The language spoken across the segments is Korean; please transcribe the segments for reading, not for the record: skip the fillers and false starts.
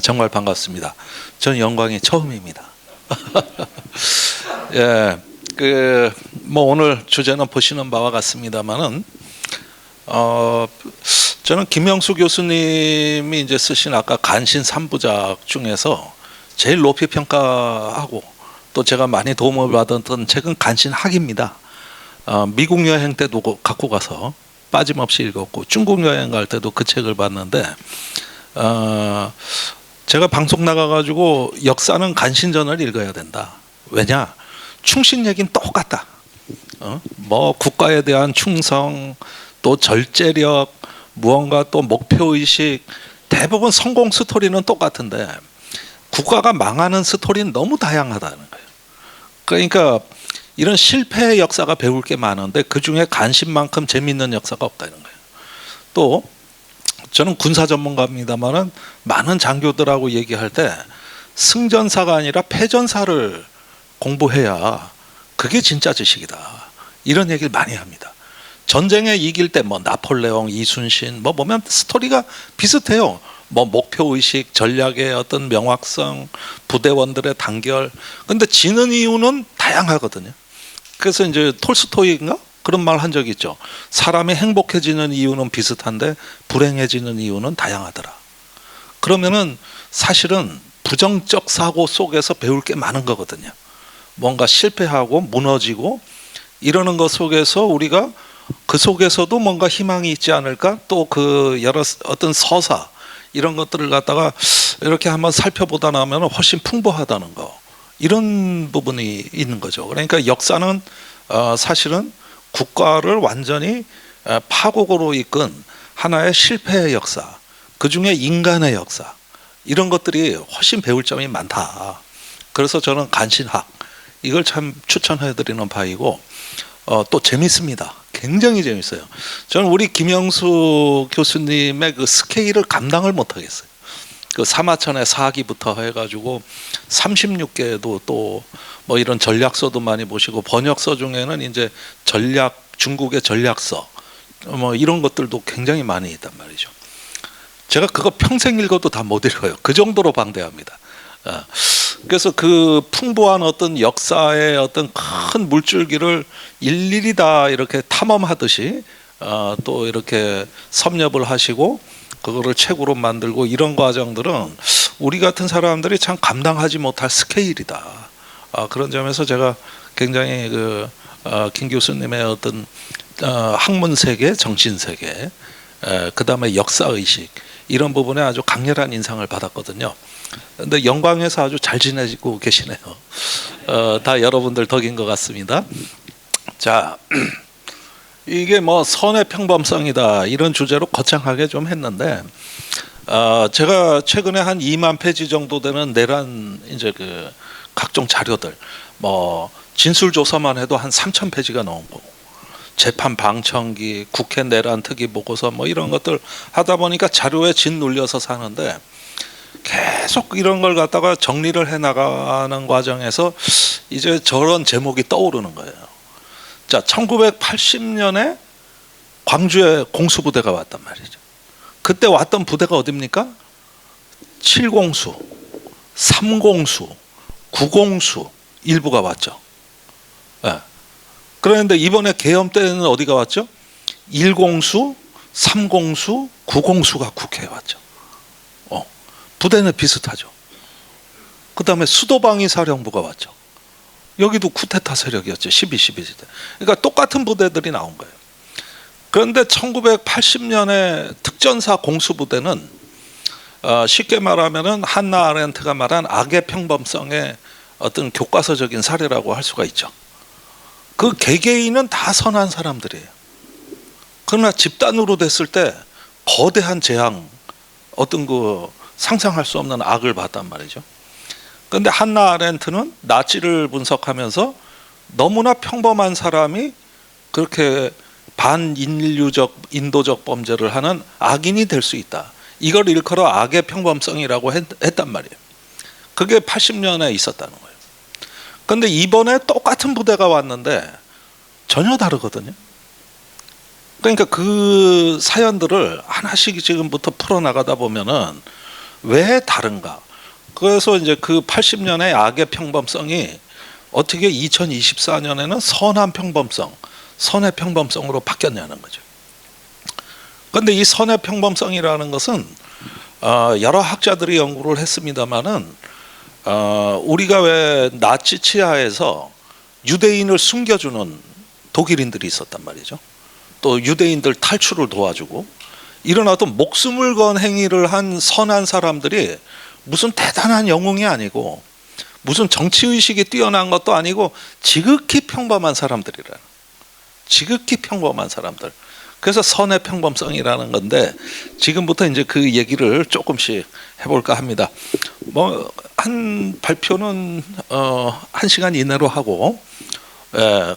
정말 반갑습니다. 저는 영광이 처음입니다. 예, 오늘 주제는 보시는 바와 같습니다만은, 저는 김영수 교수님이 이제 쓰신 아까 간신 3부작 중에서 제일 높이 평가하고 또 제가 많이 도움을 받았던 책은 간신학입니다. 미국 여행 때도 갖고 가서 빠짐없이 읽었고, 중국 여행 갈 때도 그 책을 봤는데, 제가 방송 나가가지고 역사는 간신전을 읽어야 된다. 왜냐? 충신 얘기는 똑같다. 뭐 국가에 대한 충성, 또 절제력, 무언가 또 목표의식, 대부분 성공 스토리는 똑같은데 국가가 망하는 스토리는 너무 다양하다는 거예요. 그러니까 이런 실패의 역사가 배울 게 많은데 그중에 간신만큼 재미있는 역사가 없다는 거예요. 또 저는 군사 전문가입니다만은 많은 장교들하고 얘기할 때 승전사가 아니라 패전사를 공부해야 그게 진짜 지식이다, 이런 얘기를 많이 합니다. 전쟁에 이길 때 뭐 나폴레옹, 이순신 뭐 보면 스토리가 비슷해요. 뭐 목표의식, 전략의 어떤 명확성, 부대원들의 단결. 근데 지는 이유는 다양하거든요. 그래서 이제 톨스토이인가 그런 말 한 적이 있죠. 사람이 행복해지는 이유는 비슷한데 불행해지는 이유는 다양하더라. 그러면은 사실은 부정적 사고 속에서 배울 게 많은 거거든요. 뭔가 실패하고 무너지고 이러는 것 속에서 우리가 그 속에서도 뭔가 희망이 있지 않을까? 또 그 여러 어떤 서사 이런 것들을 갖다가 이렇게 한번 살펴보다 나면 훨씬 풍부하다는 거, 이런 부분이 있는 거죠. 그러니까 역사는 사실은 국가를 완전히 파국으로 이끈 하나의 실패의 역사, 그 중에 인간의 역사, 이런 것들이 훨씬 배울 점이 많다. 그래서 저는 간신학 이걸 참 추천해드리는 바이고, 또 재밌습니다. 굉장히 재밌어요. 저는 우리 김영수 교수님의 그 스케일을 감당을 못하겠어요. 그 사마천의 사기부터 해가지고 36개도 또 뭐 이런 전략서도 많이 보시고, 번역서 중에는 이제 중국의 전략서 뭐 이런 것들도 굉장히 많이 있단 말이죠. 제가 그거 평생 읽어도 다 못 읽어요. 그 정도로 방대합니다. 그래서 그 풍부한 어떤 역사의 어떤 큰 물줄기를 일일이 다 이렇게 탐험하듯이 또 이렇게 섭렵을 하시고 그거를 책으로 만들고, 이런 과정들은 우리 같은 사람들이 참 감당하지 못할 스케일이다. 그런 점에서 제가 굉장히 김 교수님의 어떤 학문 세계, 정신 세계, 그 다음에 역사 의식, 이런 부분에 아주 강렬한 인상을 받았거든요. 근데 영광에서 아주 잘 지내고 계시네요. 다 여러분들 덕인 것 같습니다. 자, 이게 뭐 선의 평범성이다, 이런 주제로 거창하게 좀 했는데, 제가 최근에 한 2만 페이지 정도 되는 내란 이제 그 각종 자료들, 뭐 진술조사만 해도 한 3천 페이지가 넘고, 재판 방청기, 국회 내란 특위 보고서 뭐 이런 것들 하다 보니까 자료에 짓눌려서 사는데, 계속 이런 걸 갖다가 정리를 해 나가는 과정에서 이제 저런 제목이 떠오르는 거예요. 자, 1980년에 광주에 공수부대가 왔단 말이죠. 그때 왔던 부대가 어딥니까? 7공수, 3공수, 9공수 일부가 왔죠. 네. 그런데 이번에 계엄 때는 어디가 왔죠? 1공수, 3공수, 9공수가 국회에 왔죠. 부대는 비슷하죠. 그 다음에 수도방위 사령부가 왔죠. 여기도 쿠데타 세력이었죠. 12.12 때. 그러니까 똑같은 부대들이 나온 거예요. 그런데 1980년에 특전사 공수부대는 쉽게 말하면은 한나 아렌트가 말한 악의 평범성의 어떤 교과서적인 사례라고 할 수가 있죠. 그 개개인은 다 선한 사람들이에요. 그러나 집단으로 됐을 때 거대한 재앙, 어떤 그 상상할 수 없는 악을 봤단 말이죠. 그런데 한나 아렌트는 나치를 분석하면서 너무나 평범한 사람이 그렇게 반인류적, 인도적 범죄를 하는 악인이 될 수 있다, 이걸 일컬어 악의 평범성이라고 했단 말이에요. 그게 80년에 있었다는 거예요. 그런데 이번에 똑같은 부대가 왔는데 전혀 다르거든요. 그러니까 그 사연들을 하나씩 지금부터 풀어나가다 보면은 왜 다른가. 그래서 이제 그 80년의 악의 평범성이 어떻게 2024년에는 선한 평범성, 선의 평범성으로 바뀌었냐는 거죠. 그런데 이 선의 평범성이라는 것은 여러 학자들이 연구를 했습니다마는 우리가 왜 나치 치하에서 유대인을 숨겨주는 독일인들이 있었단 말이죠. 또 유대인들 탈출을 도와주고 이런 어떤 목숨을 건 행위를 한 선한 사람들이 무슨 대단한 영웅이 아니고 무슨 정치의식이 뛰어난 것도 아니고 지극히 평범한 사람들이라. 지극히 평범한 사람들. 그래서 선의 평범성이라는 건데 지금부터 이제 그 얘기를 조금씩 해볼까 합니다. 뭐 한 발표는 1시간 이내로 하고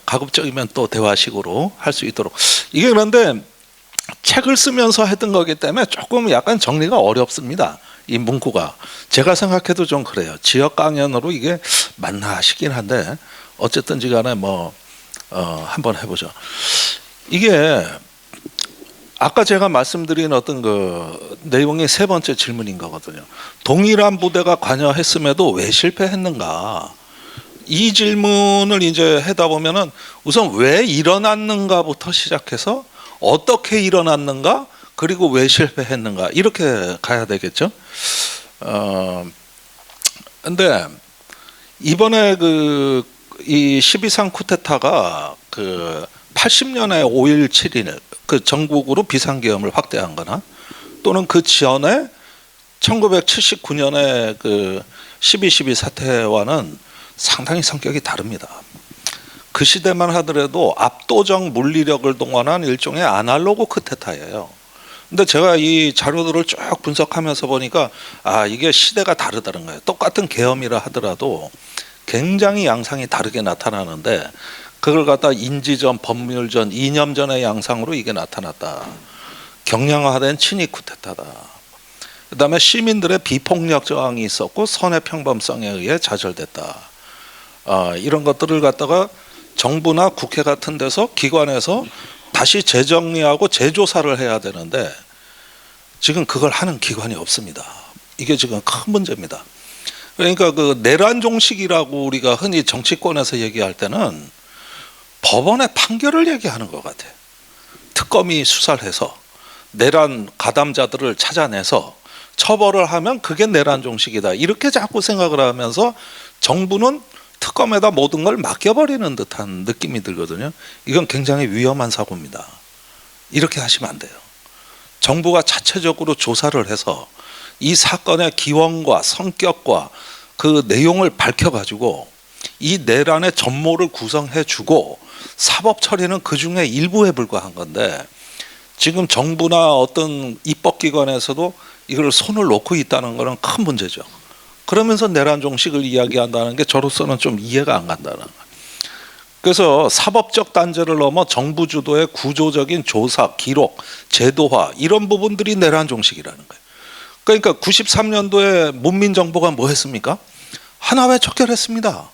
가급적이면 또 대화식으로 할 수 있도록. 이게 그런데 책을 쓰면서 했던 거기 때문에 조금 약간 정리가 어렵습니다. 이 문구가 제가 생각해도 좀 그래요. 지역 강연으로 이게 맞나 싶긴 한데 어쨌든지 간에 뭐 한번 해보죠. 이게 아까 제가 말씀드린 어떤 그 내용의 세 번째 질문인 거거든요. 동일한 부대가 관여했음에도 왜 실패했는가? 이 질문을 이제 하다 보면은 우선 왜 일어났는가부터 시작해서 어떻게 일어났는가, 그리고 왜 실패했는가 이렇게 가야 되겠죠. 근데 이번에 이 12.3 쿠데타가 그 80년에 5.1 7.1 그 전국으로 비상계엄을 확대한 거나 또는 그 전에 1979년에 그 12.12 사태와는 상당히 성격이 다릅니다. 그 시대만 하더라도 압도적 물리력을 동원한 일종의 아날로그 쿠데타예요. 근데 제가 이 자료들을 쭉 분석하면서 보니까 이게 시대가 다르다는 거예요. 똑같은 계엄이라 하더라도 굉장히 양상이 다르게 나타나는데 그걸 갖다 인지전, 법률전, 이념전의 양상으로 이게 나타났다. 경량화된 친위 쿠데타다. 그 다음에 시민들의 비폭력 저항이 있었고 선의 평범성에 의해 좌절됐다. 이런 것들을 갖다가 정부나 국회 같은 데서 기관에서 다시 재정리하고 재조사를 해야 되는데 지금 그걸 하는 기관이 없습니다. 이게 지금 큰 문제입니다. 그러니까 그 내란종식이라고 우리가 흔히 정치권에서 얘기할 때는 법원의 판결을 얘기하는 것 같아요. 특검이 수사를 해서 내란 가담자들을 찾아내서 처벌을 하면 그게 내란종식이다. 이렇게 자꾸 생각을 하면서 정부는 특검에다 모든 걸 맡겨버리는 듯한 느낌이 들거든요. 이건 굉장히 위험한 사고입니다. 이렇게 하시면 안 돼요. 정부가 자체적으로 조사를 해서 이 사건의 기원과 성격과 그 내용을 밝혀가지고 이 내란의 전모를 구성해주고 사법 처리는 그 중에 일부에 불과한 건데 지금 정부나 어떤 입법기관에서도 이걸 손을 놓고 있다는 것은 큰 문제죠. 그러면서 내란 종식을 이야기한다는 게 저로서는 좀 이해가 안 간다는 거예요. 그래서 사법적 단죄를 넘어 정부 주도의 구조적인 조사, 기록, 제도화 이런 부분들이 내란 종식이라는 거예요. 그러니까 93년도에 문민정부가 뭐 했습니까? 하나회 척결했습니다.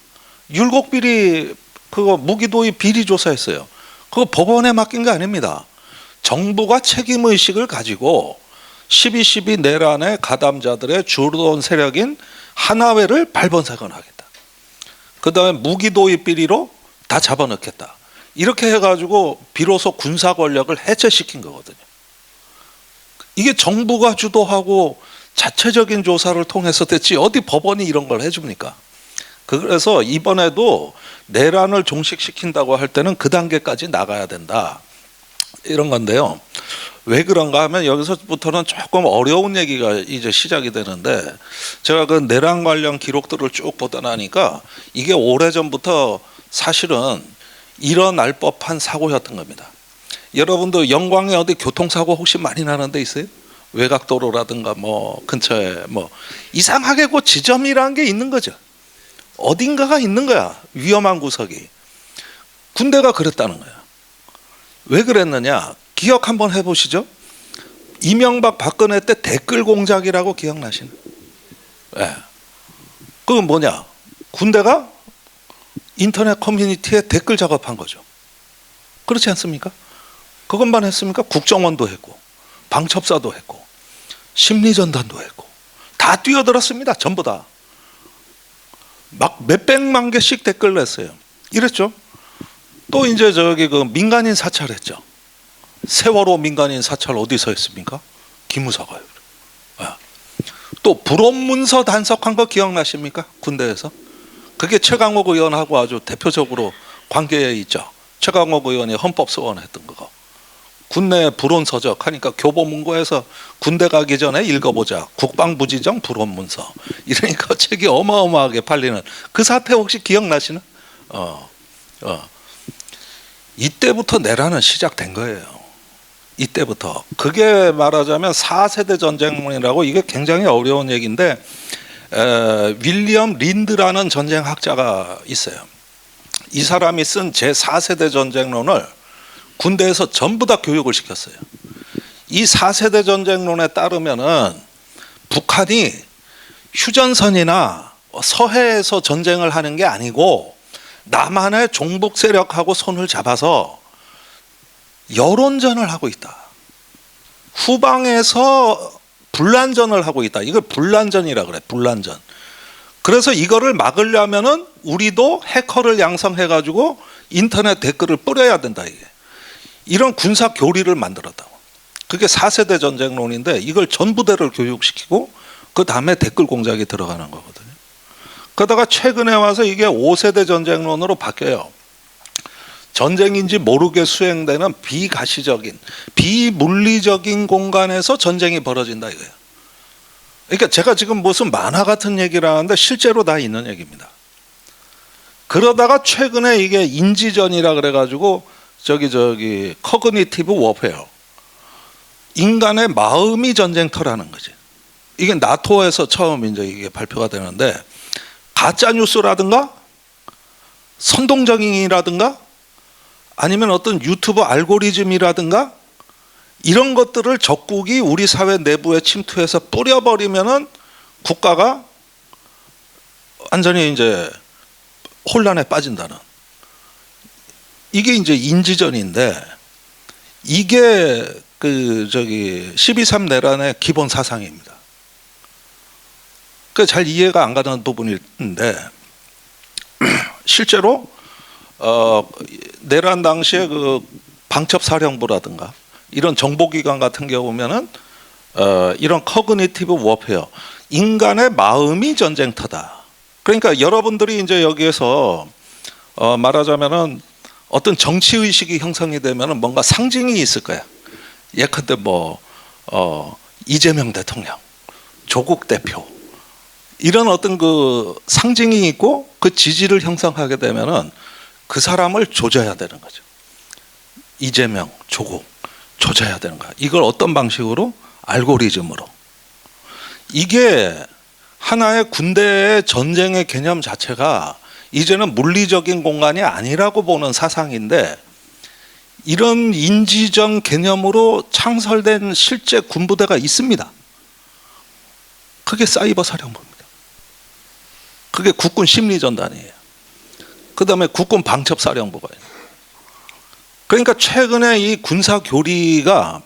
율곡비리 그거 무기도의 비리 조사했어요. 그거 법원에 맡긴 게 아닙니다. 정부가 책임의식을 가지고 12.12 내란의 가담자들의 주도원 세력인 하나회를 발본사건하겠다. 그 다음에 무기도의 비리로 다 잡아넣겠다. 이렇게 해가지고 비로소 군사 권력을 해체시킨 거거든요. 이게 정부가 주도하고 자체적인 조사를 통해서 됐지 어디 법원이 이런 걸 해줍니까? 그래서 이번에도 내란을 종식시킨다고 할 때는 그 단계까지 나가야 된다. 이런 건데요. 왜 그런가 하면 여기서부터는 조금 어려운 얘기가 이제 시작이 되는데 제가 그 내란 관련 기록들을 쭉 보다 나니까 이게 오래전부터 사실은 일어날 법한 사고였던 겁니다. 여러분도 영광에 어디 교통사고 혹시 많이 나는 데 있어요? 외곽도로라든가 뭐 근처에 뭐 이상하게 그 지점이라는 게 있는 거죠. 어딘가가 있는 거야. 위험한 구석이. 군대가 그랬다는 거야. 왜 그랬느냐? 기억 한번 해보시죠. 이명박 박근혜 때 댓글 공작이라고 기억나시나요? 네. 그건 뭐냐? 군대가 인터넷 커뮤니티에 댓글 작업한 거죠. 그렇지 않습니까? 그것만 했습니까? 국정원도 했고 방첩사도 했고 심리전단도 했고 다 뛰어들었습니다. 전부 다. 막 몇백만 개씩 댓글 냈어요. 이랬죠. 또 이제 저기 그 민간인 사찰했죠. 세월호 민간인 사찰 어디서 했습니까? 기무사가요. 또 불온문서 단속한 거 기억나십니까? 군대에서. 그게 최강욱 의원하고 아주 대표적으로 관계에 있죠. 최강욱 의원이 헌법소원했던 거. 군내 불온서적 하니까 교보문고에서 군대 가기 전에 읽어보자. 국방부지정 불온문서. 이러니까 책이 어마어마하게 팔리는 그 사태 혹시 기억나시나? 이때부터 내란은 시작된 거예요. 이때부터. 그게 말하자면 4세대 전쟁론이라고, 이게 굉장히 어려운 얘기인데 윌리엄 린드라는 전쟁학자가 있어요. 이 사람이 쓴 제4세대 전쟁론을 군대에서 전부 다 교육을 시켰어요. 이 4세대 전쟁론에 따르면은 북한이 휴전선이나 서해에서 전쟁을 하는 게 아니고 남한의 종북 세력하고 손을 잡아서 여론전을 하고 있다. 후방에서 분란전을 하고 있다. 이걸 분란전이라 그래. 분란전. 그래서 이거를 막으려면은 우리도 해커를 양성해가지고 인터넷 댓글을 뿌려야 된다. 이게. 이런 군사 교리를 만들었다고. 그게 4세대 전쟁론인데 이걸 전부대를 교육시키고 그 다음에 댓글 공작이 들어가는 거거든요. 그러다가 최근에 와서 이게 5세대 전쟁론으로 바뀌어요. 전쟁인지 모르게 수행되는 비가시적인, 비물리적인 공간에서 전쟁이 벌어진다 이거예요. 그러니까 제가 지금 무슨 만화 같은 얘기를 하는데 실제로 다 있는 얘기입니다. 그러다가 최근에 이게 인지전이라 그래가지고 커그니티브 워페어, 인간의 마음이 전쟁터라는 거지. 이게 나토에서 처음 이제 이게 발표가 되는데 가짜 뉴스라든가 선동적인이라든가 아니면 어떤 유튜브 알고리즘이라든가 이런 것들을 적국이 우리 사회 내부에 침투해서 뿌려버리면은 국가가 완전히 이제 혼란에 빠진다는. 이게 이제 인지전인데 이게 12.3 내란의 기본 사상입니다. 그 잘 이해가 안 가는 부분인데 실제로 내란 당시에 그 방첩사령부라든가 이런 정보기관 같은 경우면은 이런 커그니티브 워페어, 인간의 마음이 전쟁터다. 그러니까 여러분들이 이제 여기에서 말하자면은 어떤 정치 의식이 형성이 되면은 뭔가 상징이 있을 거야. 예컨대 이재명 대통령, 조국 대표 이런 어떤 그 상징이 있고 그 지지를 형성하게 되면은 그 사람을 조져야 되는 거죠. 이재명, 조국 조져야 되는 거야. 이걸 어떤 방식으로? 알고리즘으로. 이게 하나의 군대의 전쟁의 개념 자체가 이제는 물리적인 공간이 아니라고 보는 사상인데 이런 인지전 개념으로 창설된 실제 군부대가 있습니다. 그게 사이버 사령부입니다. 그게 국군 심리전단이에요. 그 다음에 국군 방첩사령부가 있어요. 그러니까 최근에 이 군사 교리가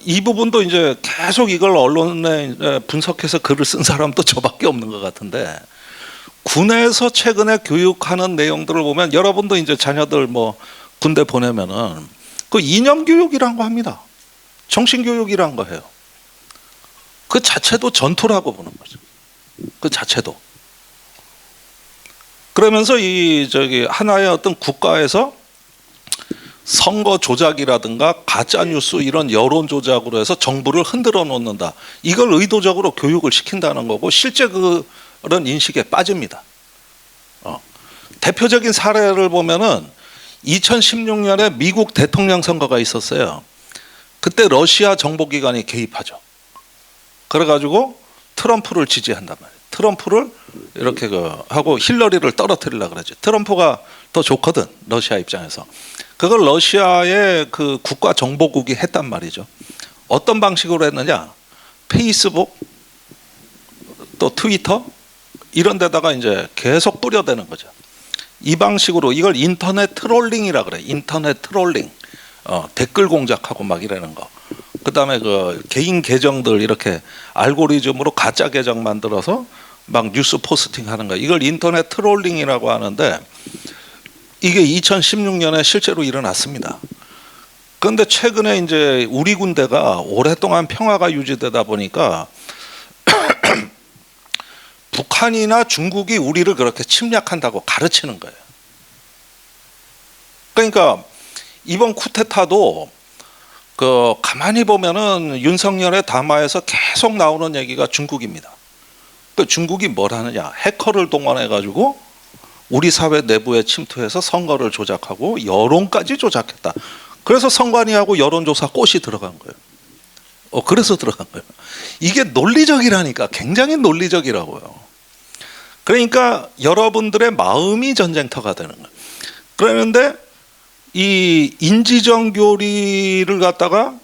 이 부분도 이제 계속 이걸 언론에 분석해서 글을 쓴 사람도 저밖에 없는 것 같은데 군에서 최근에 교육하는 내용들을 보면 여러분도 이제 자녀들 군대 보내면은 그 이념 교육이란 거 합니다. 정신 교육이란 거 해요. 그 자체도 전투라고 보는 거죠. 그 자체도. 그러면서 하나의 어떤 국가에서 선거 조작이라든가 가짜 뉴스 이런 여론 조작으로 해서 정부를 흔들어 놓는다. 이걸 의도적으로 교육을 시킨다는 거고 실제 그런 인식에 빠집니다. 대표적인 사례를 보면은 2016년에 미국 대통령 선거가 있었어요. 그때 러시아 정보기관이 개입하죠. 그래가지고 트럼프를 지지한단 말이에요. 트럼프를 이렇게 하고 힐러리를 떨어뜨리려고 그러죠. 트럼프가 더 좋거든, 러시아 입장에서. 그걸 러시아의 그 국가정보국이 했단 말이죠. 어떤 방식으로 했느냐? 페이스북, 또 트위터 이런 데다가 이제 계속 뿌려대는 거죠. 이 방식으로 이걸 인터넷 트롤링이라 그래. 인터넷 트롤링. 댓글 공작하고 막 이러는 거. 그다음에 그 개인 계정들 이렇게 알고리즘으로 가짜 계정 만들어서 막 뉴스 포스팅하는 거. 이걸 인터넷 트롤링이라고 하는데 이게 2016년에 실제로 일어났습니다. 그런데 최근에 이제 우리 군대가 오랫동안 평화가 유지되다 보니까 북한이나 중국이 우리를 그렇게 침략한다고 가르치는 거예요. 그러니까 이번 쿠데타도 그 가만히 보면은 윤석열의 담화에서 계속 나오는 얘기가 중국입니다. 그 중국이 뭘 하느냐? 해커를 동원해 가지고 우리 사회 내부에 침투해서 선거를 조작하고 여론까지 조작했다. 그래서 선관위하고 여론조사 꽃이 들어간 거예요. 그래서 들어간 거예요. 이게 논리적이라니까. 굉장히 논리적이라고요. 그러니까 여러분들의 마음이 전쟁터가 되는 거예요. 그런데 이 인지정 교리를 갖다가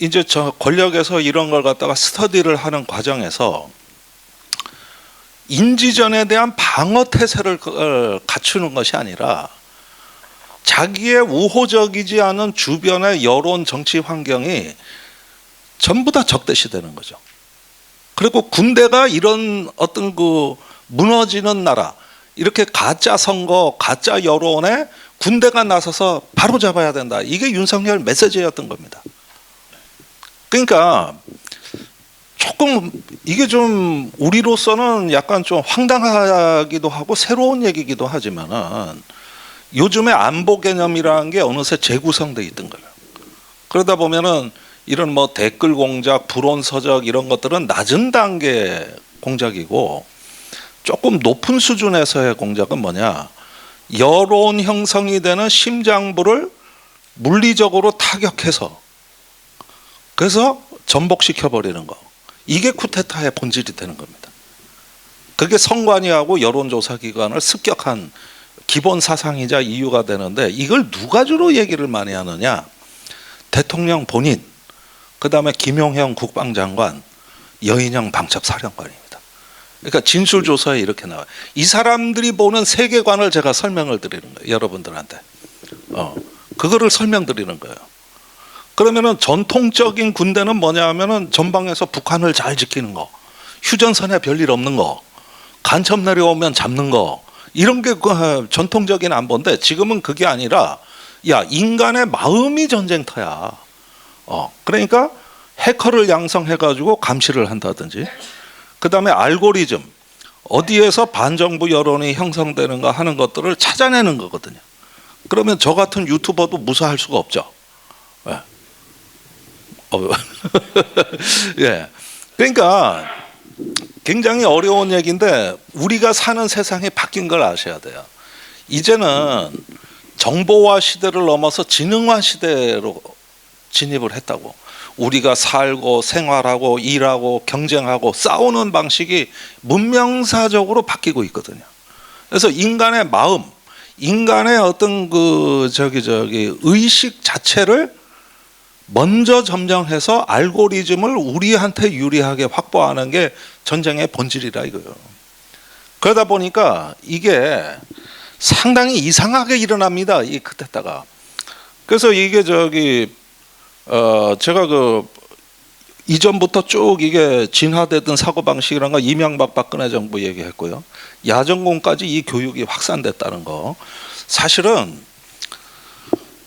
이제 저 권력에서 이런 걸 갖다가 스터디를 하는 과정에서 인지전에 대한 방어 태세를 갖추는 것이 아니라 자기의 우호적이지 않은 주변의 여론 정치 환경이 전부 다 적대시 되는 거죠. 그리고 군대가 이런 어떤 그 무너지는 나라, 이렇게 가짜 선거, 가짜 여론에 군대가 나서서 바로 잡아야 된다. 이게 윤석열 메시지였던 겁니다. 그러니까 조금 이게 좀 우리로서는 약간 좀 황당하기도 하고 새로운 얘기기도 하지만은 요즘에 안보 개념이라는 게 어느새 재구성돼 있던 거예요. 그러다 보면은 이런 뭐 댓글 공작, 불온 서적 이런 것들은 낮은 단계 공작이고 조금 높은 수준에서의 공작은 뭐냐? 여론 형성이 되는 심장부를 물리적으로 타격해서 그래서 전복시켜 버리는 거. 이게 쿠데타의 본질이 되는 겁니다. 그게 선관위하고 여론조사기관을 습격한 기본 사상이자 이유가 되는데 이걸 누가 주로 얘기를 많이 하느냐? 대통령 본인, 그 다음에 김용현 국방장관, 여인영 방첩사령관입니다. 그러니까 진술조사에 이렇게 나와요. 이 사람들이 보는 세계관을 제가 설명을 드리는 거예요. 여러분들한테. 그거를 설명드리는 거예요. 그러면은 전통적인 군대는 뭐냐 하면은 전방에서 북한을 잘 지키는 거, 휴전선에 별일 없는 거, 간첩 내려오면 잡는 거, 이런 게 전통적인 안보인데 지금은 그게 아니라 야, 인간의 마음이 전쟁터야. 그러니까 해커를 양성해 가지고 감시를 한다든지, 그 다음에 알고리즘, 어디에서 반정부 여론이 형성되는가 하는 것들을 찾아내는 거거든요. 그러면 저 같은 유튜버도 무사할 수가 없죠. 예. 예. 그러니까 굉장히 어려운 얘기인데 우리가 사는 세상이 바뀐 걸 아셔야 돼요. 이제는 정보화 시대를 넘어서 지능화 시대로 진입을 했다고. 우리가 살고 생활하고 일하고 경쟁하고 싸우는 방식이 문명사적으로 바뀌고 있거든요. 그래서 인간의 마음, 인간의 어떤 그 의식 자체를 먼저 점령해서 알고리즘을 우리한테 유리하게 확보하는 게 전쟁의 본질이라 이거예요. 그러다 보니까 이게 상당히 이상하게 일어납니다. 이 쿠데타가. 그래서 이게 제가 그 이전부터 쭉 이게 진화되던 사고방식이란 거 이명박 박근혜 정부 얘기했고요. 야전공까지 이 교육이 확산됐다는 거. 사실은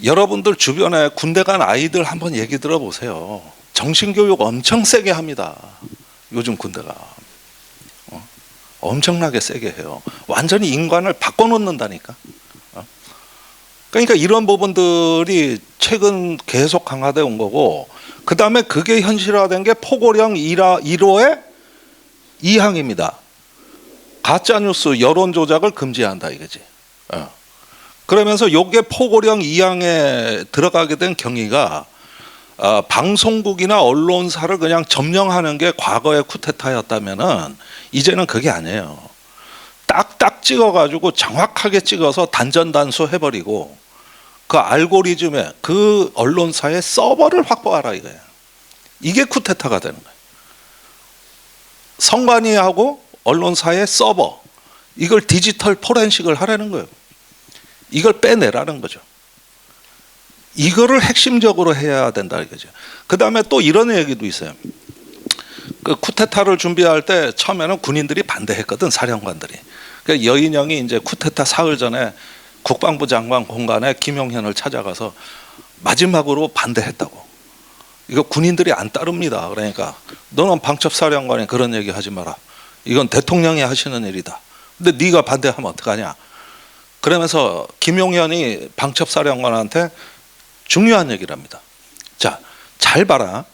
여러분들 주변에 군대 간 아이들 한번 얘기 들어보세요. 정신교육 엄청 세게 합니다. 요즘 군대가. 엄청나게 세게 해요. 완전히 인간을 바꿔놓는다니까. 그러니까 이런 부분들이 최근 계속 강화되어 온 거고, 그 다음에 그게 현실화된 게 포고령 1호의 2항입니다. 가짜뉴스 여론 조작을 금지한다 이거지. 그러면서 이게 포고령 2항에 들어가게 된 경위가 방송국이나 언론사를 그냥 점령하는 게 과거의 쿠데타였다면은 이제는 그게 아니에요. 딱딱 찍어가지고 정확하게 찍어서 단전단수 해버리고 그 알고리즘에 그 언론사의 서버를 확보하라 이거예요. 이게 쿠데타가 되는 거예요. 선관위하고 언론사의 서버, 이걸 디지털 포렌식을 하라는 거예요. 이걸 빼내라는 거죠. 이거를 핵심적으로 해야 된다 이거죠. 그 다음에 또 이런 얘기도 있어요. 그 쿠데타를 준비할 때 처음에는 군인들이 반대했거든, 사령관들이. 그러니까 여인형이 이제 쿠데타 사흘 전에 국방부 장관 공간에 김용현을 찾아가서 마지막으로 반대했다고. 이거 군인들이 안 따릅니다. 그러니까 너는 방첩사령관이 그런 얘기 하지 마라. 이건 대통령이 하시는 일이다. 근데 네가 반대하면 어떡하냐. 그러면서 김용현이 방첩사령관한테 중요한 얘기를 합니다. 자, 잘 봐라.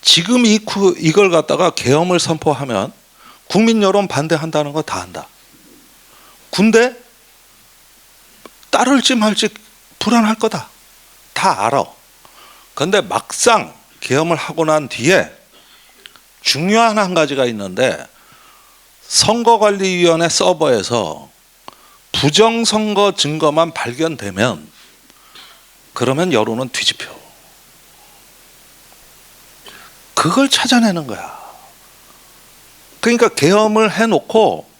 지금 이걸 갖다가 계엄을 선포하면 국민 여론 반대한다는 거 다 안다. 군대 따를지 말지 불안할 거다. 다 알아. 그런데 막상 계엄을 하고 난 뒤에 중요한 한 가지가 있는데, 선거관리위원회 서버에서 부정선거 증거만 발견되면 그러면 여론은 뒤집혀. 그걸 찾아내는 거야. 그러니까 계엄을 해놓고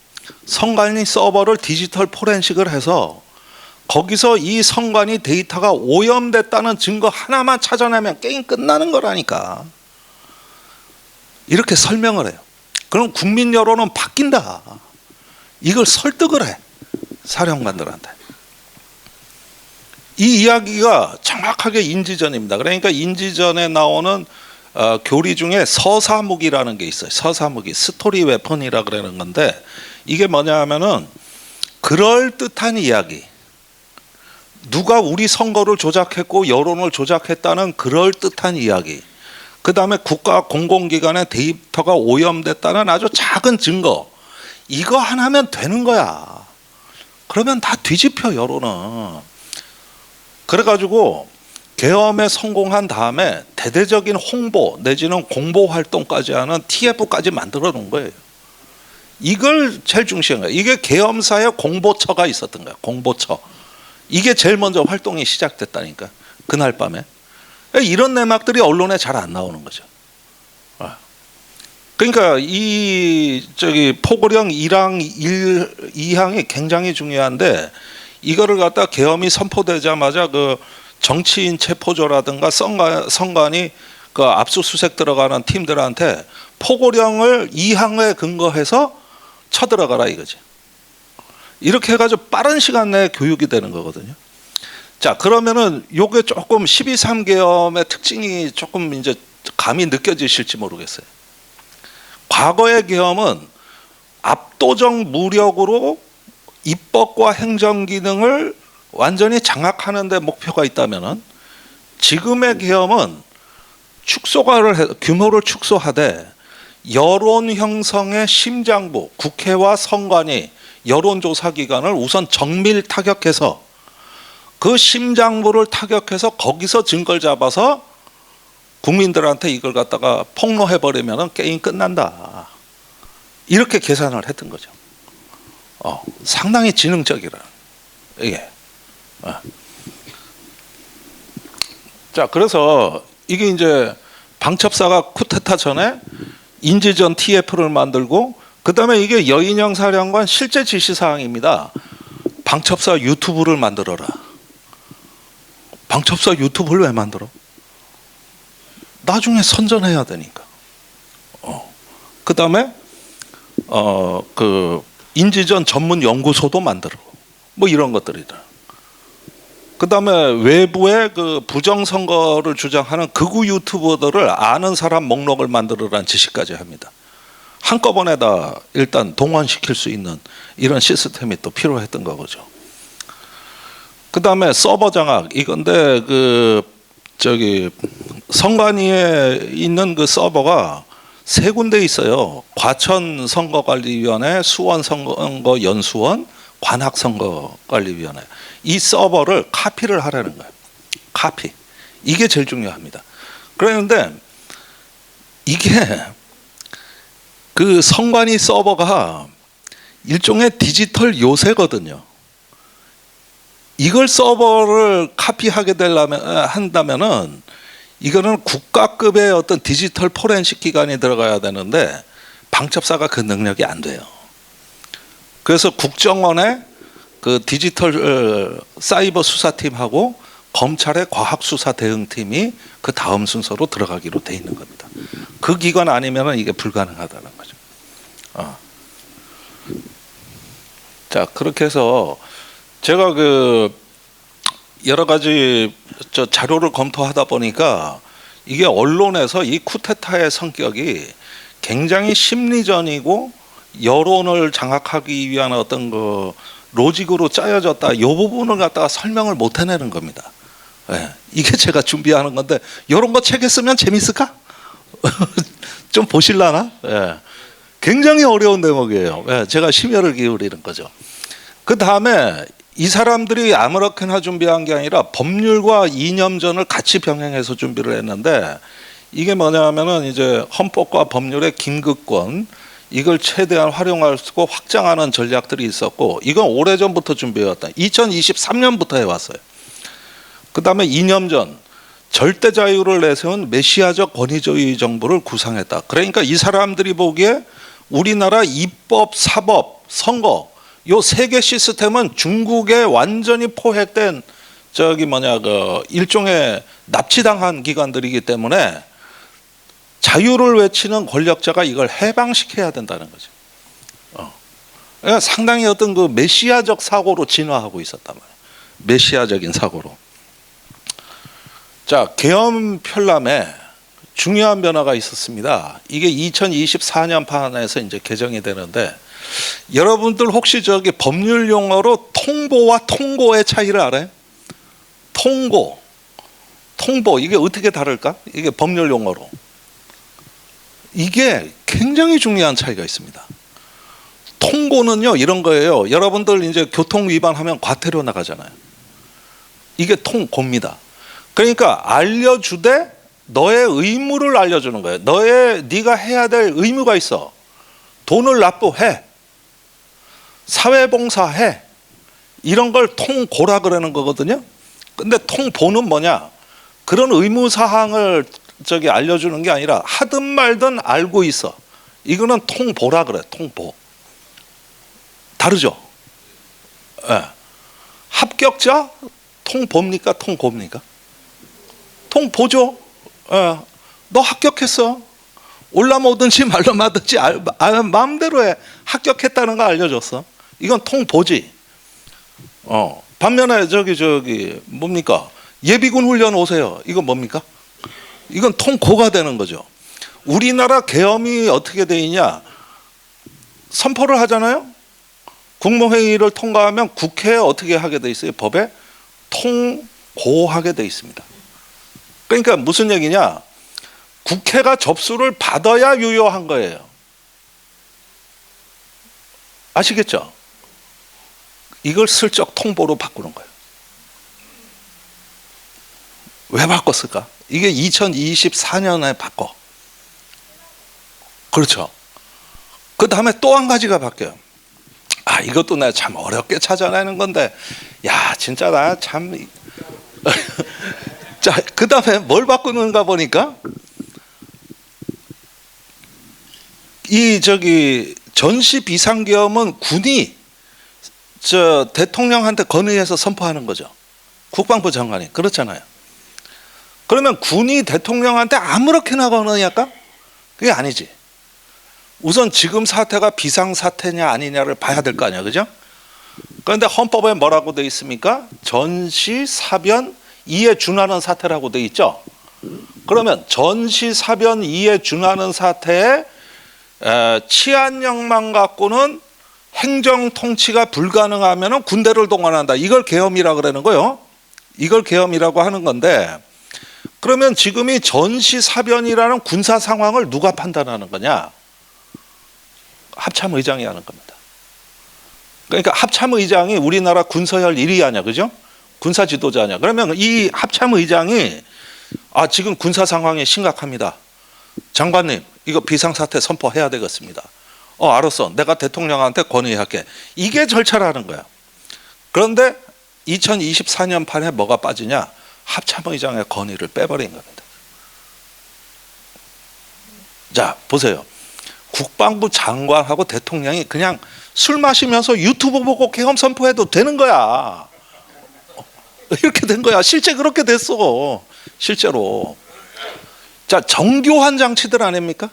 선관위 서버를 디지털 포렌식을 해서 거기서 이 선관위 데이터가 오염됐다는 증거 하나만 찾아내면 게임 끝나는 거라니까. 이렇게 설명을 해요. 그럼 국민 여론은 바뀐다. 이걸 설득을 해, 사령관들한테. 이 이야기가 정확하게 인지전입니다. 그러니까 인지전에 나오는 교리 중에 서사무기라는 게 있어요. 서사무기, 스토리 웨폰이라 그러는 건데, 이게 뭐냐 하면은 그럴듯한 이야기, 누가 우리 선거를 조작했고 여론을 조작했다는 그럴듯한 이야기, 그 다음에 국가 공공기관의 데이터가 오염됐다는 아주 작은 증거, 이거 하나면 되는 거야. 그러면 다 뒤집혀, 여론은. 그래가지고 계엄에 성공한 다음에 대대적인 홍보 내지는 공보 활동까지 하는 TF까지 만들어 놓은 거예요. 이걸 제일 중시한 거예요. 이게 계엄사에 공보처가 있었던 거예요. 공보처. 이게 제일 먼저 활동이 시작됐다니까, 그날 밤에. 이런 내막들이 언론에 잘 안 나오는 거죠. 그러니까 이 포고령 2항이 굉장히 중요한데, 이거를 갖다 계엄이 선포되자마자 그 정치인 체포조라든가 선관이 그 압수수색 들어가는 팀들한테 포고령을 2항에 근거해서 쳐들어가라 이거지. 이렇게 해가지고 빠른 시간 내에 교육이 되는 거거든요. 자, 그러면은 요게 조금 12.3 계엄의 특징이 조금 이제 감이 느껴지실지 모르겠어요. 과거의 계엄은 압도적 무력으로 입법과 행정 기능을 완전히 장악하는 데 목표가 있다면은, 지금의 계엄은 규모를 축소하되 여론 형성의 심장부, 국회와 선관위, 여론조사기관을 우선 정밀 타격해서 그 심장부를 타격해서 거기서 증거를 잡아서 국민들한테 이걸 갖다가 폭로해버리면 게임 끝난다. 이렇게 계산을 했던 거죠. 상당히 지능적이라. 이게. 자, 그래서 이게 이제 방첩사가 쿠데타 전에 인지전 TF를 만들고, 그 다음에 이게 여인형 사령관 실제 지시사항입니다. 방첩사 유튜브를 만들어라. 방첩사 유튜브를 왜 만들어? 나중에 선전해야 되니까. 그 다음에 그 인지전 전문 연구소도 만들고 뭐 이런 것들이다. 그 다음에 외부에 그 부정선거를 주장하는 극우 유튜버들을 아는 사람 목록을 만들으라는 지시까지 합니다. 한꺼번에 다 일단 동원시킬 수 있는 이런 시스템이 또 필요했던 거죠. 그 다음에 서버 장악, 이건데 선관위에 있는 그 서버가 세 군데 있어요. 과천 선거관리위원회, 수원 선거연수원, 관악선거관리위원회. 이 서버를 카피를 하라는 거예요. 카피. 이게 제일 중요합니다. 그런데 이게 그 선관위 서버가 일종의 디지털 요새거든요. 이걸 서버를 카피하게 한다면은 이거는 국가급의 어떤 디지털 포렌식 기관이 들어가야 되는데 방첩사가 그 능력이 안 돼요. 그래서 국정원에 그 디지털 사이버 수사팀하고 검찰의 과학수사 대응팀이 그 다음 순서로 들어가기로 돼 있는 겁니다. 그 기관 아니면 이게 불가능하다는 거죠. 자, 그렇게 해서 제가 그 여러 가지 자료를 검토하다 보니까 이게 언론에서 이 쿠데타의 성격이 굉장히 심리전이고 여론을 장악하기 위한 어떤 그 로직으로 짜여졌다. 이 부분을 갖다가 설명을 못 해내는 겁니다. 예, 이게 제가 준비하는 건데 이런 거 책에 쓰면 재밌을까? 좀 보실라나? 예, 굉장히 어려운 대목이에요. 예, 제가 심혈을 기울이는 거죠. 그 다음에 이 사람들이 아무렇게나 준비한 게 아니라 법률과 이념전을 같이 병행해서 준비를 했는데 이게 뭐냐면은 이제 헌법과 법률의 긴급권 이걸 최대한 활용할 수 있고 확장하는 전략들이 있었고 이건 오래전부터 준비해왔다. 2023년부터 해왔어요. 그 다음에 이념전 절대 자유를 내세운 메시아적 권위주의 정부를 구상했다. 그러니까 이 사람들이 보기에 우리나라 입법, 사법, 선거 요 세 개 시스템은 중국에 완전히 포획된 그 일종의 납치당한 기관들이기 때문에 자유를 외치는 권력자가 이걸 해방시켜야 된다는 거죠. 그러니까 상당히 어떤 그 메시아적 사고로 진화하고 있었단 말이에요. 메시아적인 사고로. 자, 계엄 편람에 중요한 변화가 있었습니다. 이게 2024년 판에서 이제 개정이 되는데 여러분들 혹시 법률 용어로 통보와 통고의 차이를 알아요? 통고, 통보 이게 어떻게 다를까? 이게 법률 용어로. 이게 굉장히 중요한 차이가 있습니다. 통고는요 이런 거예요. 여러분들 이제 교통 위반하면 과태료 나가잖아요. 이게 통고입니다. 그러니까 알려주되 너의 의무를 알려주는 거예요. 네가 해야 될 의무가 있어. 돈을 납부해. 사회봉사해. 이런 걸 통고라 그러는 거거든요. 근데 통보는 뭐냐? 그런 의무사항을 알려주는 게 아니라 하든 말든 알고 있어. 이거는 통보라 그래. 통보. 다르죠? 네. 합격자 통보입니까? 통고입니까? 통보죠. 네. 너 합격했어. 올라오든지 말로마든지 마음대로 해. 합격했다는 거 알려줬어. 이건 통보지. 반면에 뭡니까? 예비군 훈련 오세요. 이건 뭡니까? 이건 통고가 되는 거죠. 우리나라 계엄이 어떻게 돼 있냐? 선포를 하잖아요. 국무회의를 통과하면 국회에 어떻게 하게 돼 있어요? 법에 통고하게 돼 있습니다. 그러니까 무슨 얘기냐? 국회가 접수를 받아야 유효한 거예요. 아시겠죠? 이걸 슬쩍 통보로 바꾸는 거예요. 왜 바꿨을까? 이게 2024년에 바꿔. 그렇죠. 그 다음에 또 한 가지가 바뀌어요. 이것도 내가 참 어렵게 찾아내는 건데, 야, 진짜 나 참. 자, 그 다음에 뭘 바꾸는가 보니까, 전시 비상계엄은 군이 대통령한테 건의해서 선포하는 거죠. 국방부 장관이. 그렇잖아요. 그러면 군이 대통령한테 아무렇게나 건의할까? 그게 아니지. 우선 지금 사태가 비상사태냐 아니냐를 봐야 될 거 아니야. 그죠? 그런데 헌법에 뭐라고 돼 있습니까? 전시, 사변, 이에 준하는 사태라고 돼 있죠. 그러면 전시, 사변, 이에 준하는 사태에 치안력만 갖고는 행정 통치가 불가능하면 군대를 동원한다. 이걸 계엄이라고 그러는 거예요. 이걸 계엄이라고 하는 건데, 그러면 지금 이 전시사변이라는 군사 상황을 누가 판단하는 거냐? 합참의장이 하는 겁니다. 그러니까 합참의장이 우리나라 군서열 1위 아니야, 그죠? 군사 지도자냐? 그러면 이 합참의장이 지금 군사 상황이 심각합니다. 장관님, 이거 비상사태 선포해야 되겠습니다. 알았어. 내가 대통령한테 건의할게. 이게 절차라는 거야. 그런데 2024년 판에 뭐가 빠지냐? 합참의장의 건의를 빼버린 겁니다. 자, 보세요. 국방부 장관하고 대통령이 그냥 술 마시면서 유튜브 보고 계엄 선포해도 되는 거야. 이렇게 된 거야. 실제 그렇게 됐어. 실제로. 자, 정교한 장치들 아닙니까?